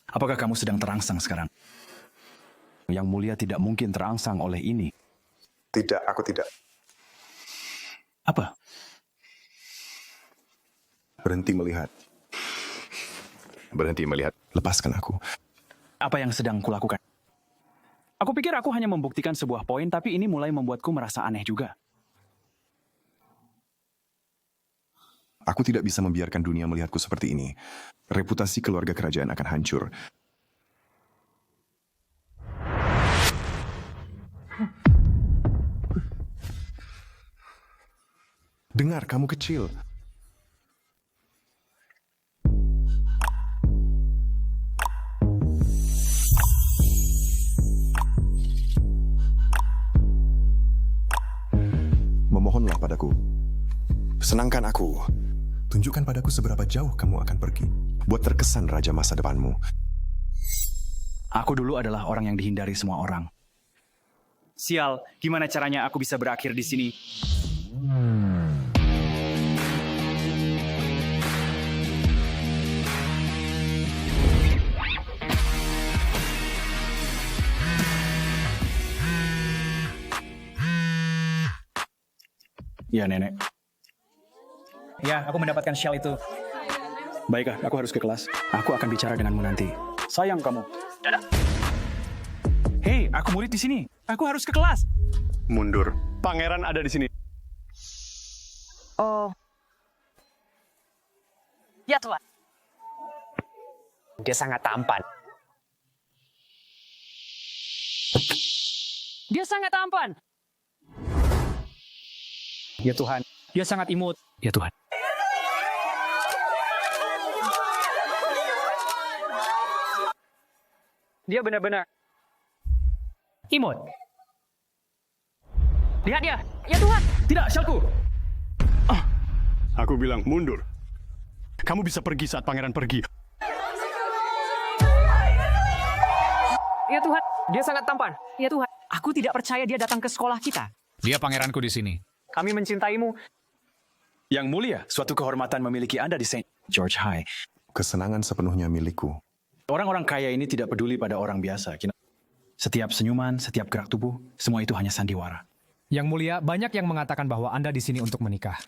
Apakah kamu sedang terangsang sekarang? Yang mulia tidak mungkin terangsang oleh ini. Tidak, aku tidak. Apa? Berhenti melihat. Berhenti melihat. Lepaskan aku. Apa yang sedang kulakukan? Aku pikir aku hanya membuktikan sebuah poin, tapi ini mulai membuatku merasa aneh juga. Aku tidak bisa membiarkan dunia melihatku seperti ini. Reputasi keluarga kerajaan akan hancur. Dengar, kamu kecil. Memohonlah padaku. Senangkan aku. Tunjukkan padaku seberapa jauh kamu akan pergi. Buat terkesan raja masa depanmu. Aku dulu adalah orang yang dihindari semua orang. Sial, gimana caranya aku bisa berakhir di sini? Ya, Nenek. Ya, aku mendapatkan shell itu. Baiklah, aku harus ke kelas. Aku akan bicara denganmu nanti. Sayang kamu. Dadah. Hei, aku murid di sini. Aku harus ke kelas. Mundur. Pangeran ada di sini. Oh. Ya Tuhan. Dia sangat tampan. Dia sangat tampan. Ya Tuhan, dia sangat imut. Ya Tuhan. Dia benar-benar imut. Lihat dia. Ya Tuhan. Tidak, Shalku. Aku bilang mundur. Kamu bisa pergi saat pangeran pergi. Ya Tuhan. Dia sangat tampan. Ya Tuhan. Aku tidak percaya dia datang ke sekolah kita. Dia pangeranku di sini. Kami mencintaimu. Yang mulia, suatu kehormatan memiliki Anda di St. George High. Kesenangan sepenuhnya milikku. Orang-orang kaya ini tidak peduli pada orang biasa. Setiap senyuman, setiap gerak tubuh, semua itu hanya sandiwara. Yang mulia, banyak yang mengatakan bahwa Anda di sini untuk menikah.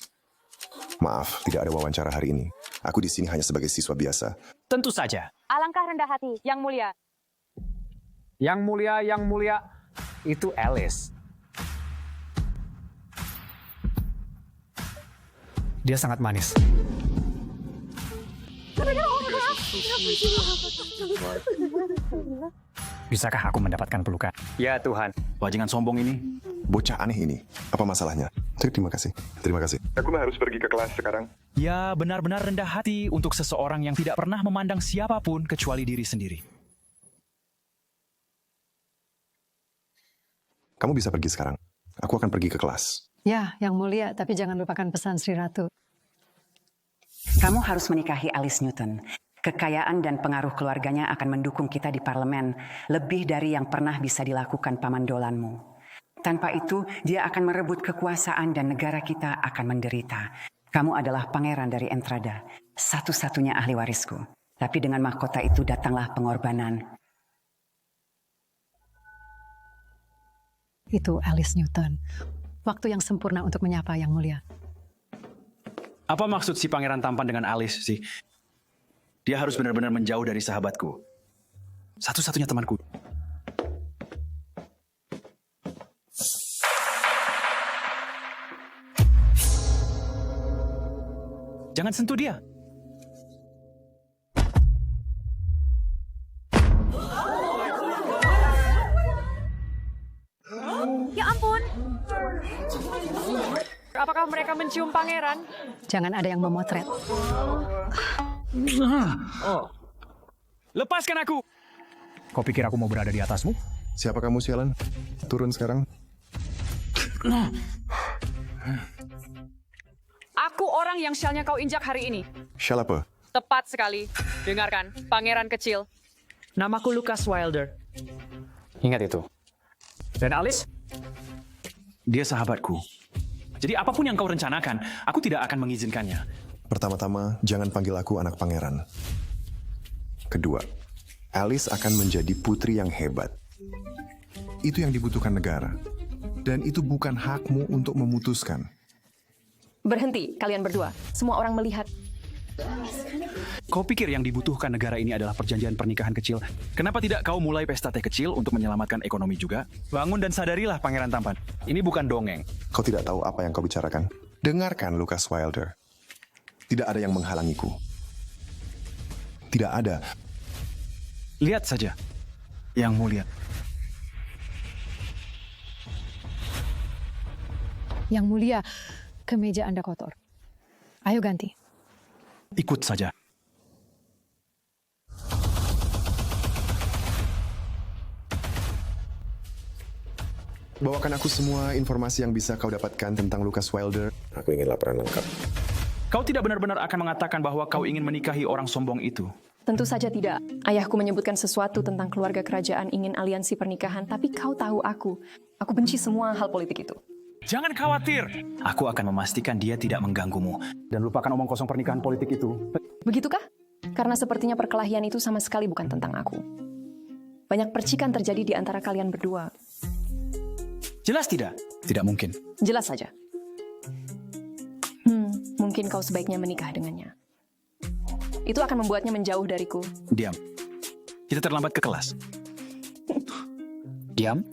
Maaf, tidak ada wawancara hari ini. Aku di sini hanya sebagai siswa biasa. Tentu saja. Alangkah rendah hati, Yang mulia. Yang mulia, itu Alice. Dia sangat manis. Bisakah aku mendapatkan pelukan? Ya Tuhan. Bajingan sombong ini. Bocah aneh ini. Apa masalahnya? Terima kasih. Terima kasih. Aku harus pergi ke kelas sekarang. Ya, benar-benar rendah hati untuk seseorang yang tidak pernah memandang siapapun kecuali diri sendiri. Kamu bisa pergi sekarang. Aku akan pergi ke kelas. Ya, Yang mulia, tapi jangan lupakan pesan Sri Ratu. Kamu harus menikahi Alice Newton. Kekayaan dan pengaruh keluarganya akan mendukung kita di parlemen lebih dari yang pernah bisa dilakukan paman Dolanmu. Tanpa itu, dia akan merebut kekuasaan dan negara kita akan menderita. Kamu adalah pangeran dari Entrada, satu-satunya ahli warisku. Tapi dengan mahkota itu datanglah pengorbanan. Itu Alice Newton. Waktu yang sempurna untuk menyapa Yang mulia. Apa maksud si pangeran tampan dengan Alice sih? Dia harus benar-benar menjauh dari sahabatku. Satu-satunya temanku. Jangan sentuh dia. Ya ampun. Apakah mereka mencium pangeran? Jangan ada yang memotret. Lepaskan aku! Kau pikir aku mau berada di atasmu? Siapa kamu, sialan? Turun sekarang. Aku orang yang shell-nya kau injak hari ini. Shell apa? Tepat sekali. Dengarkan, pangeran kecil. Namaku Lucas Wilder. Ingat itu. Dan Alice? Dia sahabatku. Jadi apapun yang kau rencanakan, aku tidak akan mengizinkannya. Pertama-tama, jangan panggil aku anak pangeran. Kedua, Alice akan menjadi putri yang hebat. Itu yang dibutuhkan negara. Dan itu bukan hakmu untuk memutuskan. Berhenti, kalian berdua. Semua orang melihat. Kau pikir yang dibutuhkan negara ini adalah perjanjian pernikahan kecil? Kenapa tidak kau mulai pesta teh kecil untuk menyelamatkan ekonomi juga? Bangun dan sadarilah, Pangeran Tampan. Ini bukan dongeng. Kau tidak tahu apa yang kau bicarakan. Dengarkan, Lucas Wilder. Tidak ada yang menghalangiku. Tidak ada. Lihat saja, Yang mulia. Yang mulia, Kemeja Anda kotor. Ayo ganti. Ikut saja. Bawakan aku semua informasi yang bisa kau dapatkan tentang Lucas Wilder. Aku ingin laporan lengkap. Kau tidak benar-benar akan mengatakan bahwa kau ingin menikahi orang sombong itu. Tentu saja tidak. Ayahku menyebutkan sesuatu tentang keluarga kerajaan ingin aliansi pernikahan, tapi kau tahu aku. Aku benci semua hal politik itu. Jangan khawatir. Aku akan memastikan dia tidak mengganggumu. Dan lupakan omong kosong pernikahan politik itu. Begitukah? Karena sepertinya perkelahian itu sama sekali bukan tentang aku. Banyak percikan terjadi di antara kalian berdua. Jelas tidak? Tidak mungkin. Jelas saja. Mungkin kau sebaiknya menikah dengannya. Itu akan membuatnya menjauh dariku. Diam. Kita terlambat ke kelas. Diam.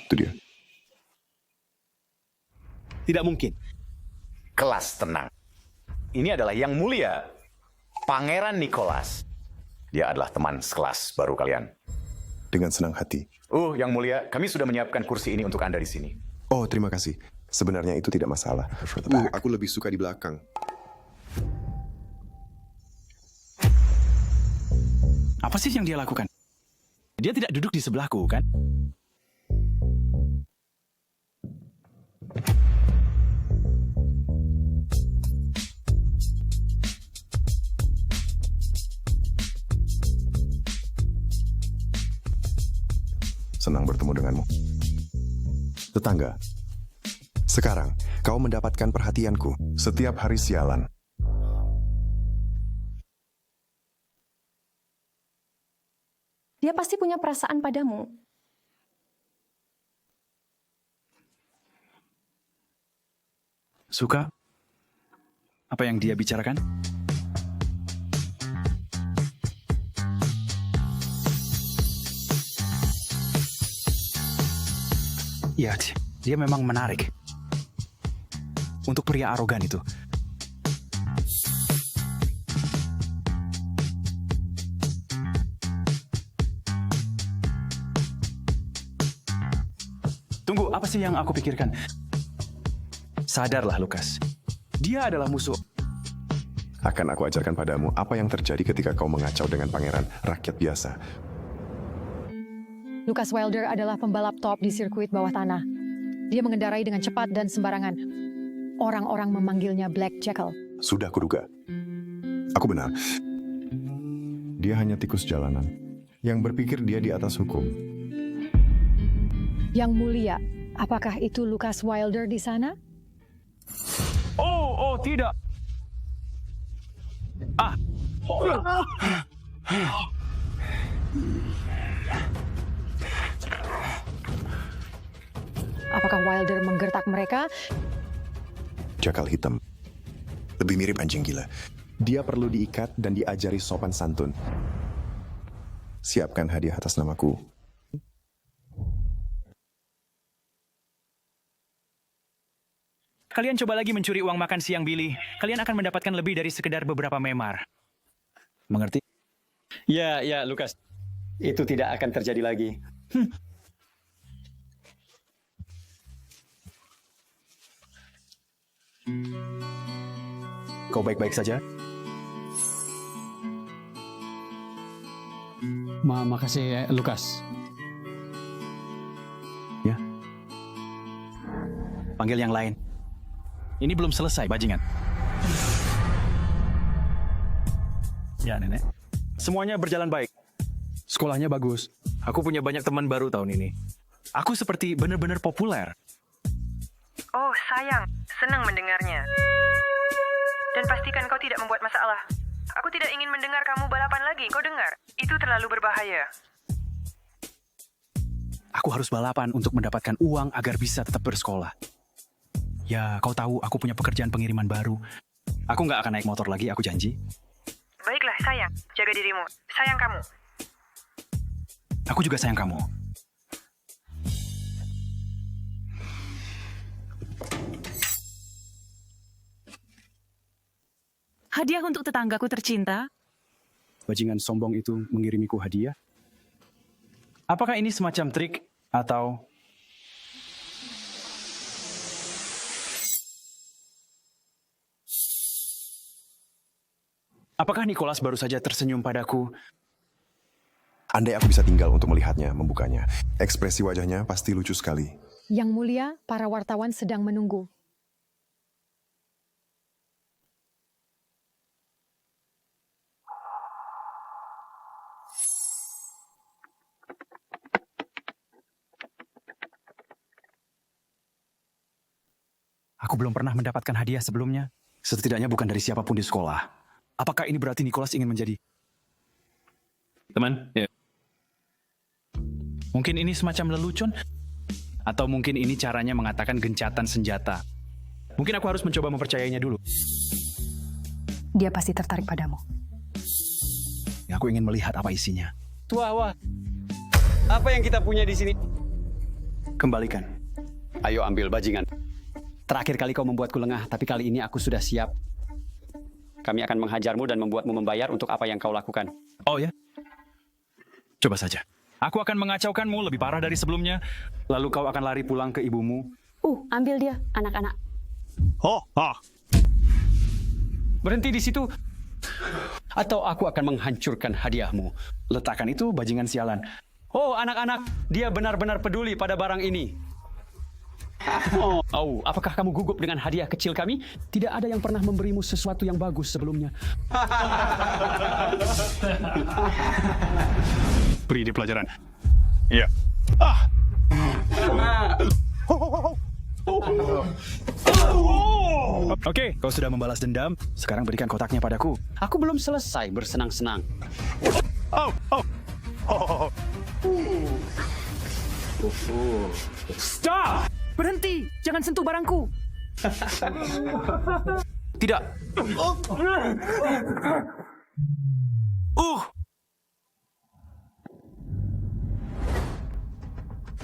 Itu dia. Tidak mungkin. Kelas tenang. Ini adalah yang mulia, Pangeran Nicholas. Dia adalah teman sekelas baru kalian. Dengan senang hati. Yang mulia, kami sudah menyiapkan kursi ini untuk Anda di sini. Oh, terima kasih. Sebenarnya itu tidak masalah. Aku lebih suka di belakang. Apa sih yang dia lakukan? Dia tidak duduk di sebelahku, kan? Senang bertemu denganmu. Tetangga, sekarang kau mendapatkan perhatianku setiap hari sialan. Dia pasti punya perasaan padamu. Suka? Apa yang dia bicarakan? Ya, dia memang menarik. Untuk pria arogan itu. Tunggu, apa sih yang aku pikirkan? Sadarlah, Lucas. Dia adalah musuh. Akan aku ajarkan padamu apa yang terjadi ketika kau mengacau dengan pangeran rakyat biasa. Lucas Wilder adalah pembalap top di sirkuit bawah tanah. Dia mengendarai dengan cepat dan sembarangan. Orang-orang memanggilnya Black Jackal. Sudah kuduga. Aku benar. Dia hanya tikus jalanan yang berpikir dia di atas hukum. Yang mulia, apakah itu Lucas Wilder di sana? Oh, tidak. Apakah Wilder menggertak mereka? Jakal hitam. Lebih mirip anjing gila. Dia perlu diikat dan diajari sopan santun. Siapkan hadiah atas namaku. Kalian coba lagi mencuri uang makan siang Billy. Kalian akan mendapatkan lebih dari sekedar beberapa memar. Mengerti? Ya, Lucas. Itu tidak akan terjadi lagi. Kau baik-baik saja? Makasih, Lucas. Ya. Panggil yang lain. Ini belum selesai, bajingan. Ya, Nenek. Semuanya berjalan baik. Sekolahnya bagus. Aku punya banyak teman baru tahun ini. Aku seperti benar-benar populer. Oh, sayang. Senang mendengarnya. Dan pastikan kau tidak membuat masalah. Aku tidak ingin mendengar kamu balapan lagi. Kau dengar? Itu terlalu berbahaya. Aku harus balapan untuk mendapatkan uang agar bisa tetap bersekolah. Ya, kau tahu aku punya pekerjaan pengiriman baru. Aku nggak akan naik motor lagi, aku janji. Baiklah, sayang. Jaga dirimu. Sayang kamu. Aku juga sayang kamu. Hadiah untuk tetanggaku tercinta. Bajingan sombong itu mengirimiku hadiah. Apakah ini semacam trik atau... Apakah Nicholas baru saja tersenyum padaku? Andai aku bisa tinggal untuk melihatnya, membukanya. Ekspresi wajahnya pasti lucu sekali. Yang mulia, para wartawan sedang menunggu. Aku belum pernah mendapatkan hadiah sebelumnya. Setidaknya bukan dari siapapun di sekolah. Apakah ini berarti Nicholas ingin menjadi... Teman, ya. Mungkin ini semacam lelucon? Atau mungkin ini caranya mengatakan gencatan senjata. Mungkin aku harus mencoba mempercayainya dulu. Dia pasti tertarik padamu. Aku ingin melihat apa isinya. Wah. Apa yang kita punya di sini? Kembalikan. Ayo ambil bajingan. Terakhir kali kau membuatku lengah, tapi kali ini aku sudah siap. Kami akan menghajarmu dan membuatmu membayar untuk apa yang kau lakukan. Oh ya? Coba saja. Aku akan mengacaukanmu lebih parah dari sebelumnya. Lalu kau akan lari pulang ke ibumu. Ambil dia, anak-anak. Berhenti di situ. Atau aku akan menghancurkan hadiahmu. Letakkan itu, bajingan sialan. Oh, anak-anak, dia benar-benar peduli pada barang ini. Oh, apakah kamu gugup dengan hadiah kecil kami? Tidak ada yang pernah memberimu sesuatu yang bagus sebelumnya. Beri dia pelajaran. Iya. Oke, kau sudah membalas dendam. Sekarang berikan kotaknya padaku. Aku belum selesai bersenang-senang. Stop! Berhenti! Jangan sentuh barangku! Tidak.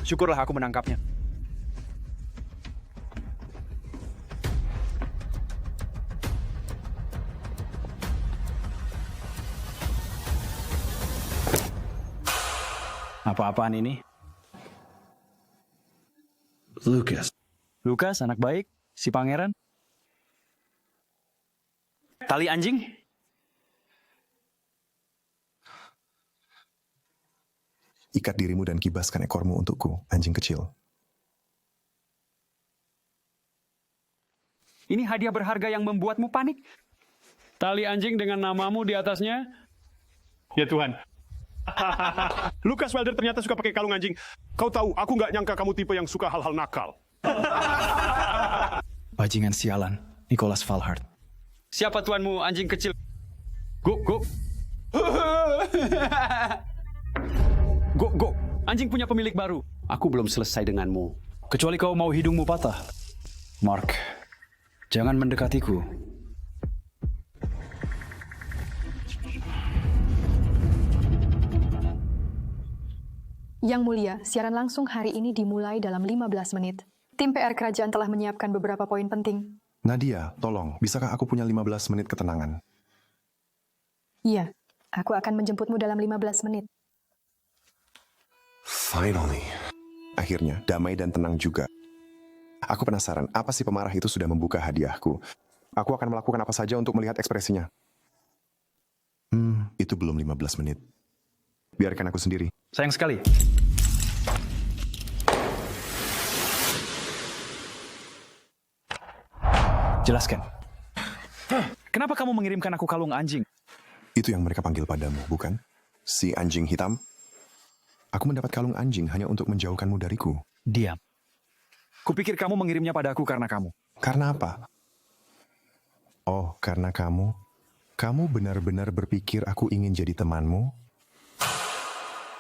Syukurlah aku menangkapnya. Apa-apaan ini? Lucas, anak baik, si pangeran. Tali anjing? Ikat dirimu dan kibaskan ekormu untukku, anjing kecil. Ini hadiah berharga yang membuatmu panik. Tali anjing dengan namamu di atasnya. Ya Tuhan. Lucas Welder ternyata suka pakai kalung anjing. Kau tahu, aku nggak nyangka kamu tipe yang suka hal-hal nakal. Bajingan sialan, Nicholas Valhart. Siapa tuanmu, anjing kecil? Go. Go. Anjing punya pemilik baru. Aku belum selesai denganmu. Kecuali kau mau hidungmu patah. Mark, jangan mendekatiku. Yang mulia, siaran langsung hari ini dimulai dalam 15 menit. Tim PR kerajaan telah menyiapkan beberapa poin penting. Nadia, tolong, bisakah aku punya 15 menit ketenangan? Iya, aku akan menjemputmu dalam 15 menit. Finally. Akhirnya, damai dan tenang juga. Aku penasaran, apa si pemarah itu sudah membuka hadiahku? Aku akan melakukan apa saja untuk melihat ekspresinya. Itu belum 15 menit. Biarkan aku sendiri. Sayang sekali. Jelaskan. Kenapa kamu mengirimkan aku kalung anjing? Itu yang mereka panggil padamu, bukan? Si anjing hitam? Aku mendapat kalung anjing hanya untuk menjauhkanmu dariku. Diam. Kupikir kamu mengirimnya padaku karena kamu. Karena apa? Oh, karena kamu? Kamu benar-benar berpikir aku ingin jadi temanmu?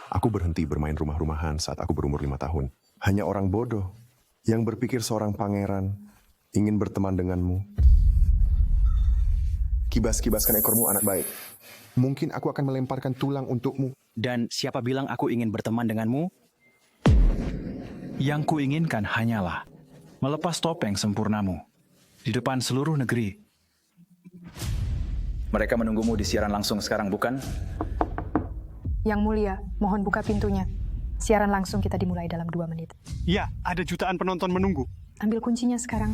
Aku berhenti bermain rumah-rumahan saat aku berumur 5 tahun. Hanya orang bodoh yang berpikir seorang pangeran ingin berteman denganmu. Kibas-kibaskan ekormu, anak baik. Mungkin aku akan melemparkan tulang untukmu. Dan siapa bilang aku ingin berteman denganmu? Yang kuinginkan hanyalah melepas topeng sempurnamu di depan seluruh negeri. Mereka menunggumu di siaran langsung sekarang, bukan? Yang mulia, mohon buka pintunya. Siaran langsung kita dimulai dalam 2 menit. Ya, ada jutaan penonton menunggu. Ambil kuncinya sekarang.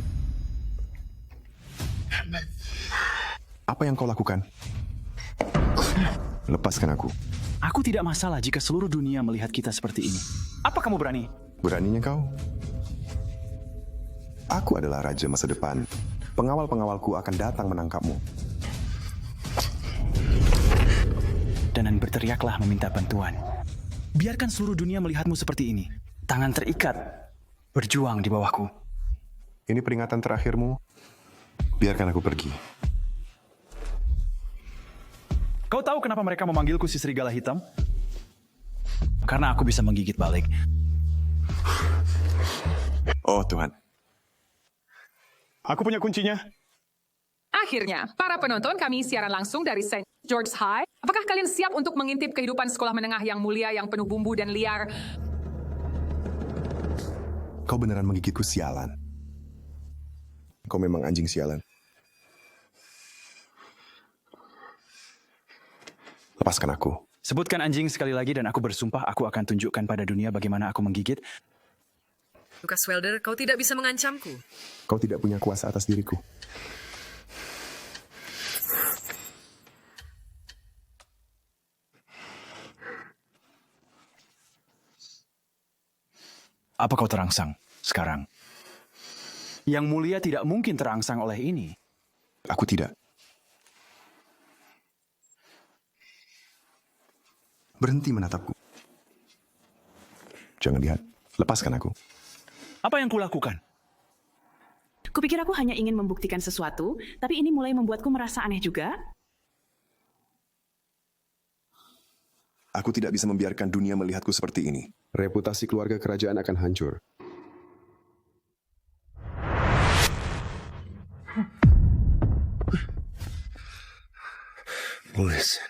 Apa yang kau lakukan? Lepaskan aku. Aku tidak masalah jika seluruh dunia melihat kita seperti ini. Apa kamu berani? Beraninya kau? Aku adalah raja masa depan. Pengawal-pengawalku akan datang menangkapmu. Dan berteriaklah meminta bantuan. Biarkan seluruh dunia melihatmu seperti ini. Tangan terikat, berjuang di bawahku. Ini peringatan terakhirmu. Biarkan aku pergi. Kau tahu kenapa mereka memanggilku si serigala hitam? Karena aku bisa menggigit balik. Oh Tuhan. Aku punya kuncinya. Akhirnya, para penonton kami siaran langsung dari St. George's High. Apakah kalian siap untuk mengintip kehidupan sekolah menengah yang mulia, yang penuh bumbu dan liar? Kau beneran menggigitku, sialan. Kau memang anjing sialan. Lepaskan aku. Sebutkan anjing sekali lagi dan aku bersumpah aku akan tunjukkan pada dunia bagaimana aku menggigit. Lucas Welder, kau tidak bisa mengancamku. Kau tidak punya kuasa atas diriku. Apa kau terangsang sekarang? Yang mulia tidak mungkin terangsang oleh ini. Aku tidak. Berhenti menatapku. Jangan lihat. Lepaskan aku. Apa yang kulakukan? Kupikir aku hanya ingin membuktikan sesuatu, tapi ini mulai membuatku merasa aneh juga. Aku tidak bisa membiarkan dunia melihatku seperti ini. Reputasi keluarga kerajaan akan hancur. Listen.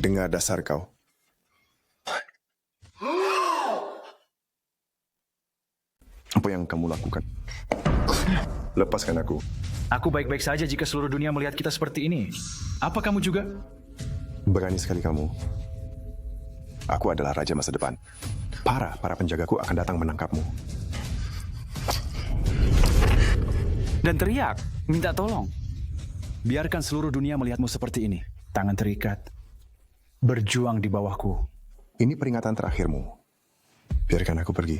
Dengar dasar kau. Apa yang kamu lakukan? Lepaskan aku. Aku baik-baik saja jika seluruh dunia melihat kita seperti ini. Apa kamu juga? Berani sekali kamu. Aku adalah raja masa depan. Para penjagaku akan datang menangkapmu. Dan teriak, minta tolong. Biarkan seluruh dunia melihatmu seperti ini. Tangan terikat, berjuang di bawahku. Ini peringatan terakhirmu. Biarkan aku pergi.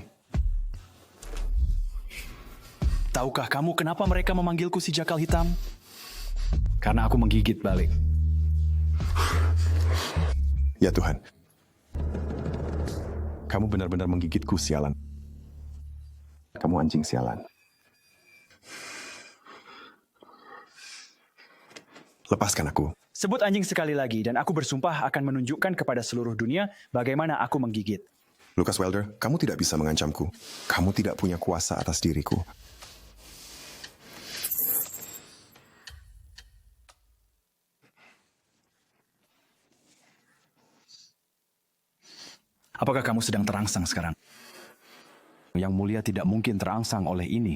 Tahukah kamu kenapa mereka memanggilku si jakal hitam? Karena aku menggigit balik. Ya Tuhan. Kamu benar-benar menggigitku, sialan. Kamu anjing sialan. Lepaskan aku. Sebut anjing sekali lagi dan aku bersumpah akan menunjukkan kepada seluruh dunia bagaimana aku menggigit. Lucas Welder, kamu tidak bisa mengancamku. Kamu tidak punya kuasa atas diriku. Apakah kamu sedang terangsang sekarang? Yang mulia tidak mungkin terangsang oleh ini.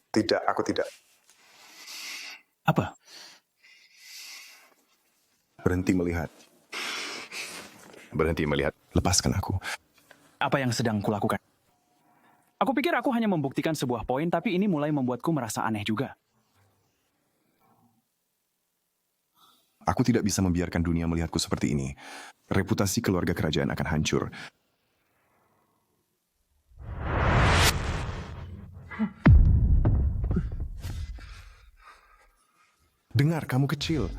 Tidak, aku tidak. Apa? Berhenti melihat. Berhenti melihat. Lepaskan aku. Apa yang sedang kulakukan? Aku pikir aku hanya membuktikan sebuah poin, tapi ini mulai membuatku merasa aneh juga. Aku tidak bisa membiarkan dunia melihatku seperti ini. Reputasi keluarga kerajaan akan hancur. Dengar, kamu kecil.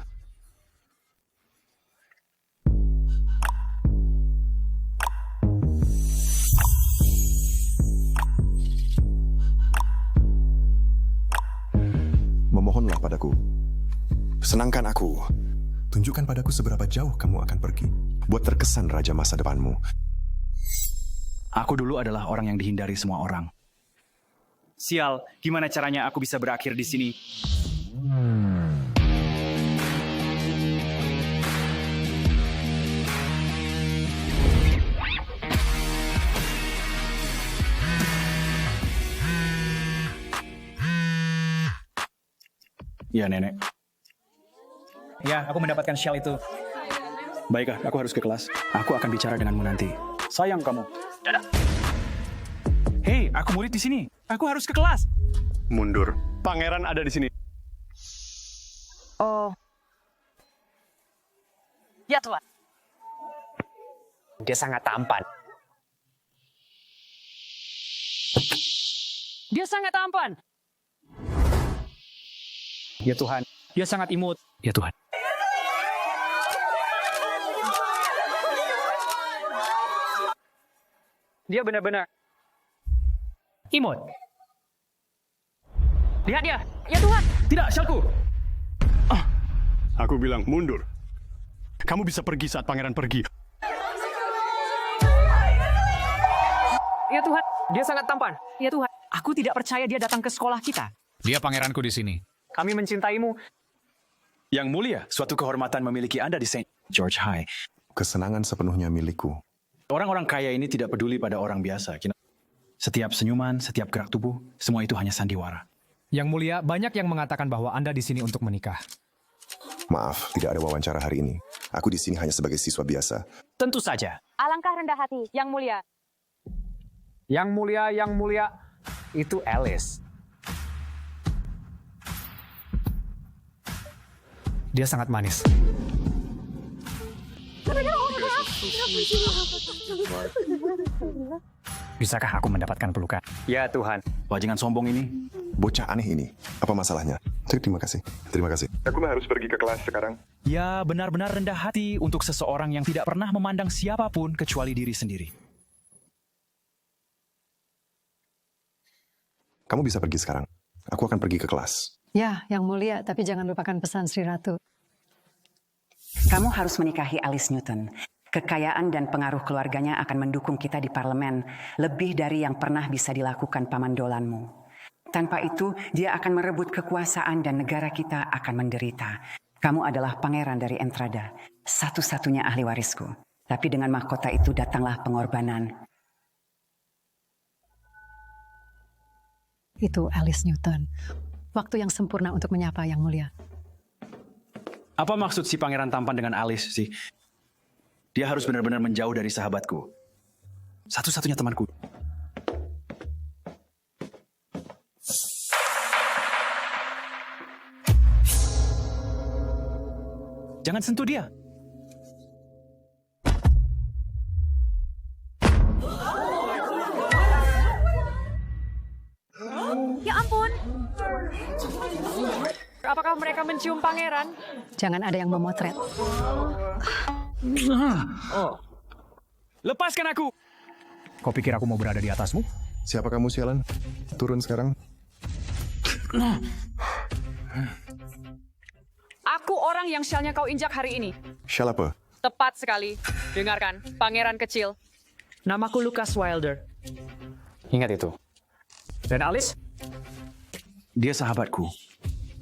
Memohonlah padaku. Senangkan aku. Tunjukkan padaku seberapa jauh kamu akan pergi. Buat terkesan raja masa depanmu. Aku dulu adalah orang yang dihindari semua orang. Sial, gimana caranya aku bisa berakhir di sini? Ya, Nenek. Ya, aku mendapatkan shell itu. Baiklah, aku harus ke kelas. Aku akan bicara denganmu nanti. Sayang kamu. Hei, aku murid di sini. Aku harus ke kelas. Mundur. Pangeran ada di sini. Oh. Ya Tuhan. Dia sangat tampan. Dia sangat tampan. Ya Tuhan, dia sangat imut. Ya Tuhan. Dia benar-benar imut. Lihat dia. Ya Tuhan. Tidak, Shalku. Aku bilang mundur. Kamu bisa pergi saat pangeran pergi. Ya Tuhan. Dia sangat tampan. Ya Tuhan. Aku tidak percaya dia datang ke sekolah kita. Dia pangeranku di sini. Kami mencintaimu. Yang mulia, suatu kehormatan memiliki Anda di St. George High. Kesenangan sepenuhnya milikku. Orang-orang kaya ini tidak peduli pada orang biasa. Setiap senyuman, setiap gerak tubuh, semua itu hanya sandiwara. Yang mulia, banyak yang mengatakan bahwa Anda di sini untuk menikah. Maaf, tidak ada wawancara hari ini. Aku di sini hanya sebagai siswa biasa. Tentu saja. Alangkah rendah hati, Yang Mulia. Yang mulia, yang mulia. Itu Alice. Dia sangat manis. Bisakah aku mendapatkan pelukan? Ya Tuhan. Bajingan sombong ini. Bocah aneh ini. Apa masalahnya? Terima kasih. Terima kasih. Aku harus pergi ke kelas sekarang. Ya, benar-benar rendah hati untuk seseorang yang tidak pernah memandang siapapun kecuali diri sendiri. Kamu bisa pergi sekarang. Aku akan pergi ke kelas. Ya, Yang Mulia, tapi jangan lupakan pesan Sri Ratu. Kamu harus menikahi Alice Newton. Kekayaan dan pengaruh keluarganya akan mendukung kita di parlemen lebih dari yang pernah bisa dilakukan paman Dolanmu. Tanpa itu, dia akan merebut kekuasaan dan negara kita akan menderita. Kamu adalah pangeran dari Entrada, satu-satunya ahli warisku. Tapi dengan mahkota itu datanglah pengorbanan. Itu Alice Newton. Waktu yang sempurna untuk menyapa Yang Mulia. Apa maksud si pangeran tampan dengan Alice sih? Dia harus benar-benar menjauh dari sahabatku. Satu-satunya temanku. Jangan sentuh dia. Ya ampun. Apakah mereka mencium pangeran? Jangan ada yang memotret. Lepaskan aku. Kau pikir aku mau berada di atasmu? Siapa kamu, sialan? Turun sekarang. Aku orang yang syalnya kau injak hari ini. Syal apa? Tepat sekali. Dengarkan, pangeran kecil. Namaku Lucas Wilder. Ingat itu. Dan Alice? Dia sahabatku.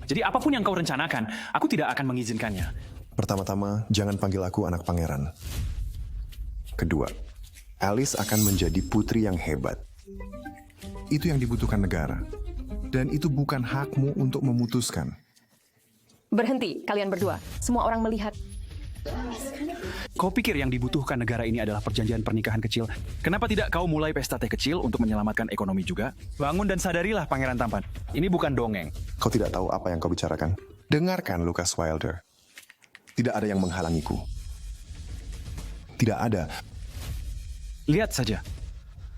Jadi apapun yang kau rencanakan, aku tidak akan mengizinkannya. Pertama-tama, jangan panggil aku anak pangeran. Kedua, Alice akan menjadi putri yang hebat. Itu yang dibutuhkan negara. Dan itu bukan hakmu untuk memutuskan. Berhenti, kalian berdua. Semua orang melihat. Kau pikir yang dibutuhkan negara ini adalah perjanjian pernikahan kecil? Kenapa tidak kau mulai pesta teh kecil untuk menyelamatkan ekonomi juga? Bangun dan sadarilah, pangeran tampan. Ini bukan dongeng. Kau tidak tahu apa yang kau bicarakan. Dengarkan, Lucas Wilder. Tidak ada yang menghalangiku. Tidak ada. Lihat saja,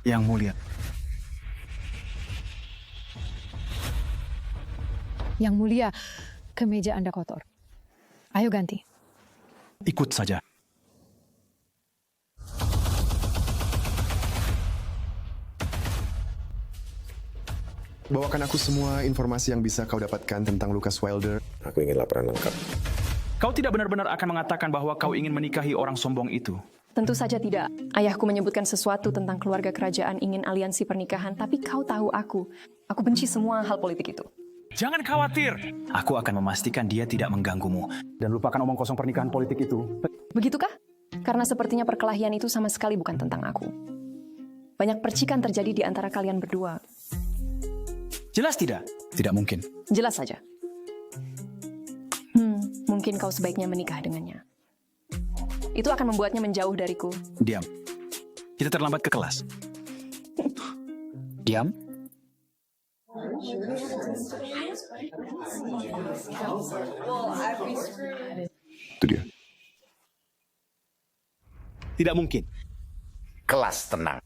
Yang Mulia. Yang Mulia, kemeja Anda kotor. Ayo ganti. Ikut saja. Bawakan aku semua informasi yang bisa kau dapatkan tentang Lucas Wilder. Aku ingin laporan lengkap. Kau tidak benar-benar akan mengatakan bahwa kau ingin menikahi orang sombong itu. Tentu saja tidak. Ayahku menyebutkan sesuatu tentang keluarga kerajaan ingin aliansi pernikahan, tapi kau tahu aku. Aku benci semua hal politik itu. Jangan khawatir. Aku akan memastikan dia tidak mengganggumu. Dan lupakan omong kosong pernikahan politik itu. Begitukah? Karena sepertinya perkelahian itu sama sekali bukan tentang aku. Banyak percikan terjadi di antara kalian berdua. Jelas tidak? Tidak mungkin. Jelas saja. Mungkin kau sebaiknya menikah dengannya. Itu akan membuatnya menjauh dariku. Diam. Kita terlambat ke kelas. Diam. Itu dia. Tidak mungkin. Kelas tenang.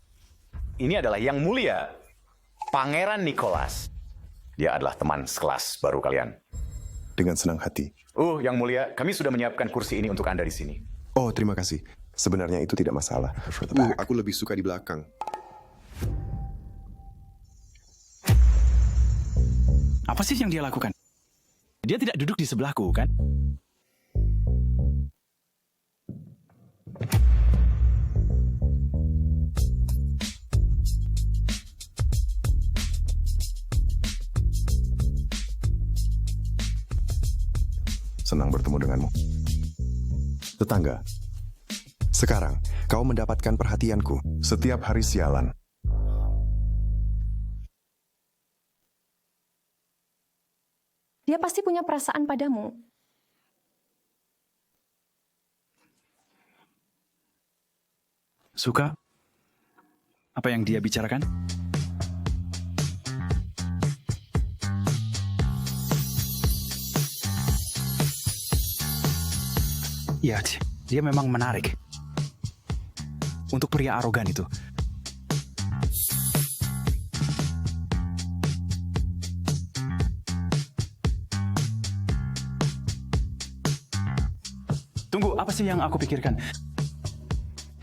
Ini adalah yang mulia, Pangeran Nicholas. Dia adalah teman sekelas baru kalian. Dengan senang hati. Yang mulia, kami sudah menyiapkan kursi ini untuk Anda di sini. Oh, terima kasih. Sebenarnya itu tidak masalah. Aku lebih suka di belakang. Apa sih yang dia lakukan? Dia tidak duduk di sebelahku, kan? Senang bertemu denganmu. Tetangga, sekarang kau mendapatkan perhatianku setiap hari sialan. Dia pasti punya perasaan padamu. Suka? Apa yang dia bicarakan? Ya, dia memang menarik. Untuk pria arogan itu. Tunggu, apa sih yang aku pikirkan?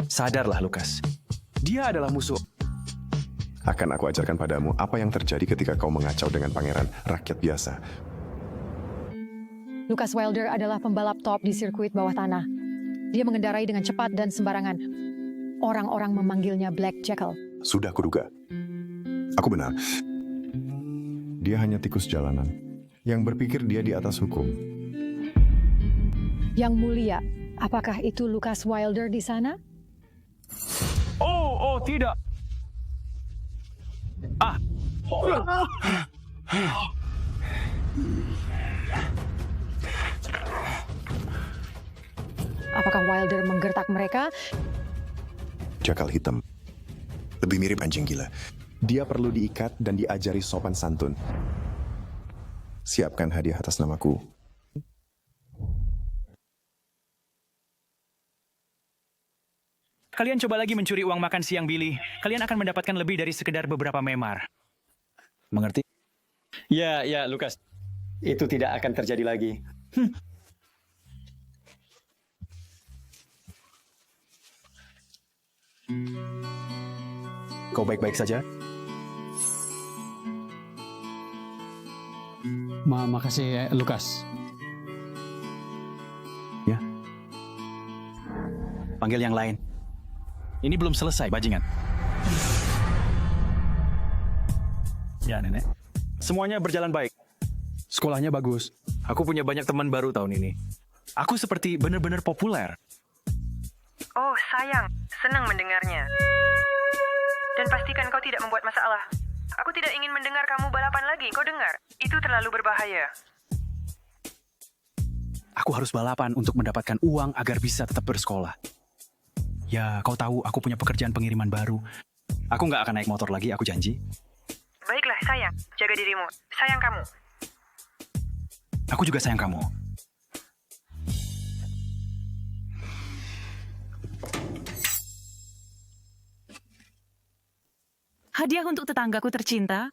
Sadarlah, Lukas. Dia adalah musuh. Akan aku ajarkan padamu apa yang terjadi ketika kau mengacau dengan pangeran rakyat biasa. Lucas Wilder adalah pembalap top di sirkuit bawah tanah. Dia mengendarai dengan cepat dan sembarangan. Orang-orang memanggilnya Black Jackal. Sudah kuduga. Aku benar. Dia hanya tikus jalanan yang berpikir dia di atas hukum. Yang mulia, apakah itu Lucas Wilder di sana? Oh, tidak. Apakah Wilder menggertak mereka? Jakal hitam. Lebih mirip anjing gila. Dia perlu diikat dan diajari sopan santun. Siapkan hadiah atas namaku. Kalian coba lagi mencuri uang makan siang Billy. Kalian akan mendapatkan lebih dari sekedar beberapa memar. Mengerti? Ya, Lukas. Itu tidak akan terjadi lagi. Kau baik-baik saja? Makasih, Lukas. Ya. Panggil yang lain. Ini belum selesai, bajingan. Ya, Nenek. Semuanya berjalan baik. Sekolahnya bagus. Aku punya banyak teman baru tahun ini. Aku seperti benar-benar populer. Oh, sayang. Senang mendengarnya. Dan pastikan kau tidak membuat masalah. Aku tidak ingin mendengar kamu balapan lagi, kau dengar? Itu terlalu berbahaya. Aku harus balapan untuk mendapatkan uang agar bisa tetap bersekolah. Ya, kau tahu aku punya pekerjaan pengiriman baru. Aku nggak akan naik motor lagi, aku janji. Baiklah, sayang. Jaga dirimu. Sayang kamu. Aku juga sayang kamu. Hadiah untuk tetanggaku tercinta.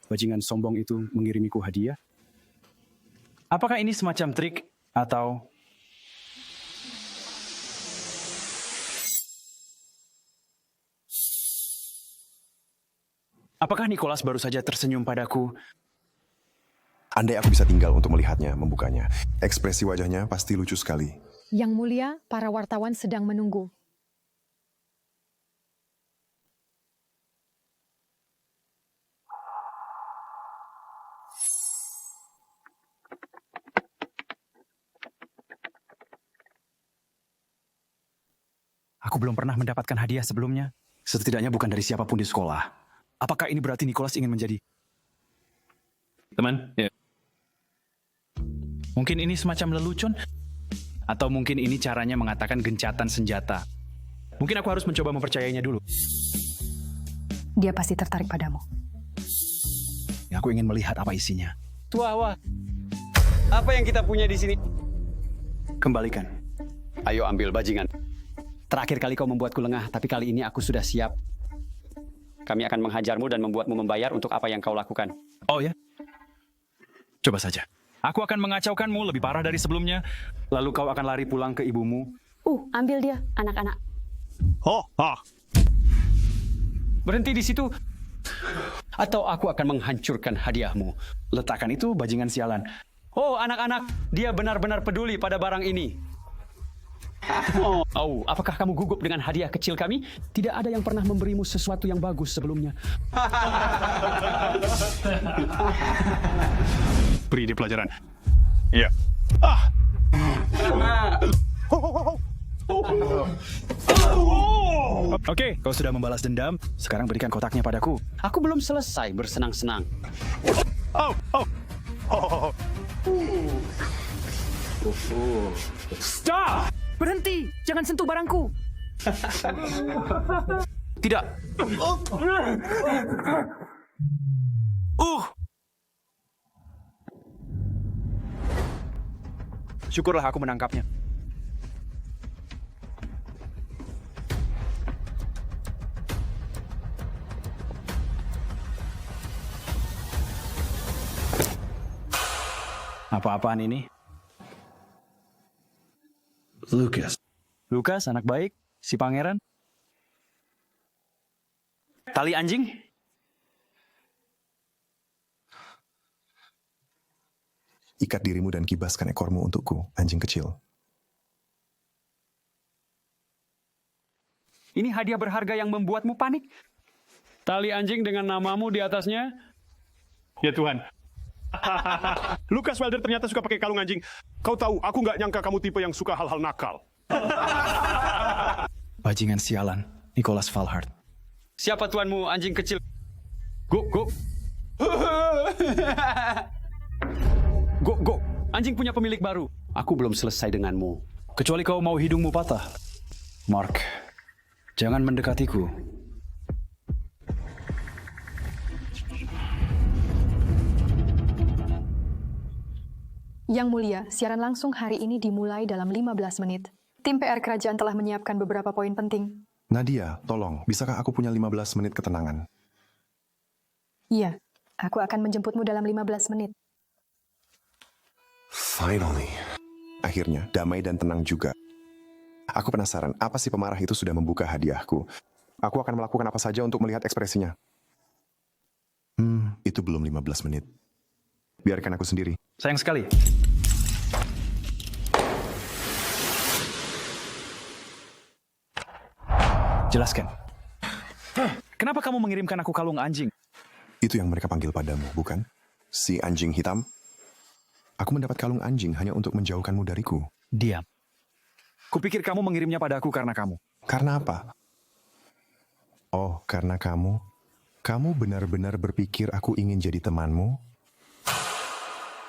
Bajingan sombong itu mengirimiku hadiah. Apakah ini semacam trik atau... Apakah Nicholas baru saja tersenyum padaku? Andai aku bisa tinggal untuk melihatnya, membukanya. Ekspresi wajahnya pasti lucu sekali. Yang mulia, para wartawan sedang menunggu. Aku belum pernah mendapatkan hadiah sebelumnya. Setidaknya bukan dari siapapun di sekolah. Apakah ini berarti Nicholas ingin menjadi teman? Ya. Mungkin ini semacam lelucon? Atau mungkin ini caranya mengatakan gencatan senjata? Mungkin aku harus mencoba mempercayainya dulu. Dia pasti tertarik padamu. Aku ingin melihat apa isinya. Wah. Apa yang kita punya di sini? Kembalikan. Ayo ambil bajingan. Terakhir kali kau membuatku lengah, tapi kali ini aku sudah siap. Kami akan menghajarmu dan membuatmu membayar untuk apa yang kau lakukan. Oh ya? Coba saja. Aku akan mengacaukanmu lebih parah dari sebelumnya. Lalu kau akan lari pulang ke ibumu. Ambil dia, anak-anak. Berhenti di situ. Atau aku akan menghancurkan hadiahmu. Letakkan itu, bajingan sialan. Oh, anak-anak, dia benar-benar peduli pada barang ini. Apakah kamu gugup dengan hadiah kecil kami? Tidak ada yang pernah memberimu sesuatu yang bagus sebelumnya. Beri dia pelajaran. Iya. Oke, kau sudah membalas dendam. Sekarang berikan kotaknya padaku. Aku belum selesai bersenang-senang. Stop! Berhenti! Jangan sentuh barangku! Tidak. Syukurlah aku menangkapnya. Apa-apaan ini? Lucas, anak baik, si pangeran. Tali anjing? Ikat dirimu dan kibaskan ekormu untukku, anjing kecil. Ini hadiah berharga yang membuatmu panik. Tali anjing dengan namamu di atasnya. Ya Tuhan. Lucas Welder ternyata suka pakai kalung anjing. Kau tahu, aku nggak nyangka kamu tipe yang suka hal-hal nakal. Bajingan sialan, Nicholas Valhart. Siapa tuanmu, anjing kecil? Go. Go. Anjing punya pemilik baru. Aku belum selesai denganmu. Kecuali kau mau hidungmu patah. Mark, jangan mendekatiku. Yang Mulia, siaran langsung hari ini dimulai dalam 15 menit. Tim PR kerajaan telah menyiapkan beberapa poin penting. Nadia, tolong, bisakah aku punya 15 menit ketenangan? Iya, aku akan menjemputmu dalam 15 menit. Finally. Akhirnya, damai dan tenang juga. Aku penasaran, apa si pemarah itu sudah membuka hadiahku? Aku akan melakukan apa saja untuk melihat ekspresinya. Itu belum 15 menit. Biarkan aku sendiri. Sayang sekali. Jelaskan. Kenapa kamu mengirimkan aku kalung anjing? Itu yang mereka panggil padamu, bukan? Si anjing hitam? Aku mendapat kalung anjing hanya untuk menjauhkanmu dariku. Diam. Kupikir kamu mengirimnya padaku karena kamu. Karena apa? Oh, karena kamu? Kamu benar-benar berpikir aku ingin jadi temanmu?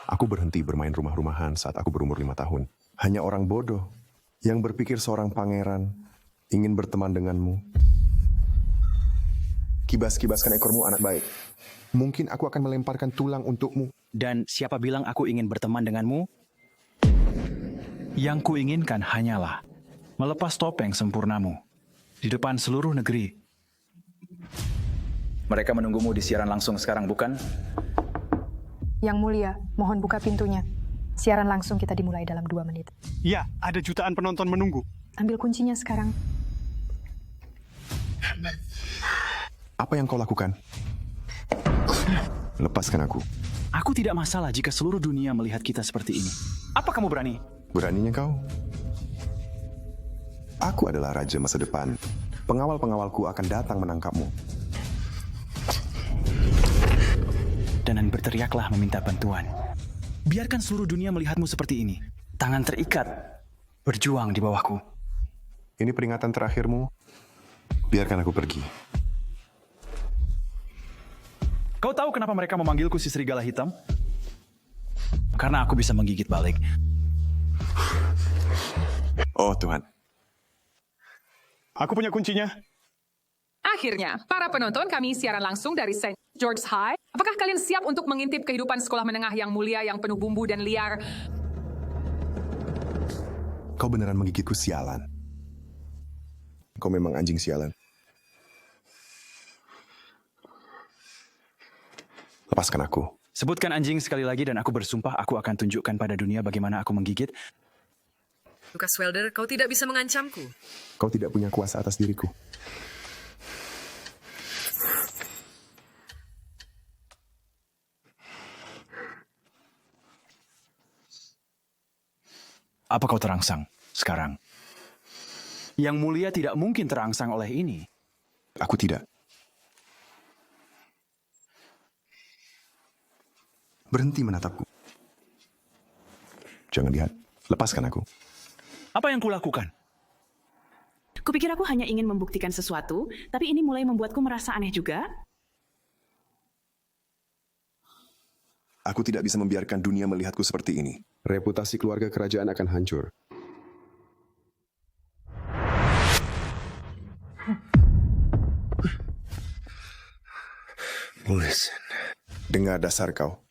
Aku berhenti bermain rumah-rumahan saat aku berumur 5 tahun. Hanya orang bodoh yang berpikir seorang pangeran ingin berteman denganmu. Kibas-kibaskan ekormu, anak baik. Mungkin aku akan melemparkan tulang untukmu. Dan siapa bilang aku ingin berteman denganmu? Yang kuinginkan hanyalah melepas topeng sempurnamu di depan seluruh negeri. Mereka menunggumu di siaran langsung sekarang, bukan? Yang Mulia, mohon buka pintunya. Siaran langsung kita dimulai dalam 2 menit. Ya, ada jutaan penonton menunggu. Ambil kuncinya sekarang. Apa yang kau lakukan? Lepaskan aku. Aku tidak masalah jika seluruh dunia melihat kita seperti ini. Apa kamu berani? Beraninya kau? Aku adalah raja masa depan. Pengawal-pengawalku akan datang menangkapmu. Dan berteriaklah meminta bantuan. Biarkan seluruh dunia melihatmu seperti ini. Tangan terikat, berjuang di bawahku. Ini peringatan terakhirmu. Biarkan aku pergi. Kau tahu kenapa mereka memanggilku si serigala hitam? Karena aku bisa menggigit balik. Oh Tuhan. Aku punya kuncinya. Akhirnya, para penonton, kami siaran langsung dari St. George's High. Apakah kalian siap untuk mengintip kehidupan sekolah menengah yang mulia, yang penuh bumbu dan liar? Kau beneran menggigitku, sialan. Kau memang anjing sialan. Lepaskan aku. Sebutkan anjing sekali lagi dan aku bersumpah aku akan tunjukkan pada dunia bagaimana aku menggigit. Lucas Welder, kau tidak bisa mengancamku. Kau tidak punya kuasa atas diriku. Apa kau terangsang sekarang? Yang mulia tidak mungkin terangsang oleh ini. Aku tidak. Berhenti menatapku. Jangan lihat. Lepaskan aku. Apa yang kulakukan? Kupikir aku hanya ingin membuktikan sesuatu, tapi ini mulai membuatku merasa aneh juga. Aku tidak bisa membiarkan dunia melihatku seperti ini. Reputasi keluarga kerajaan akan hancur. Listen. Dengar dasar kau.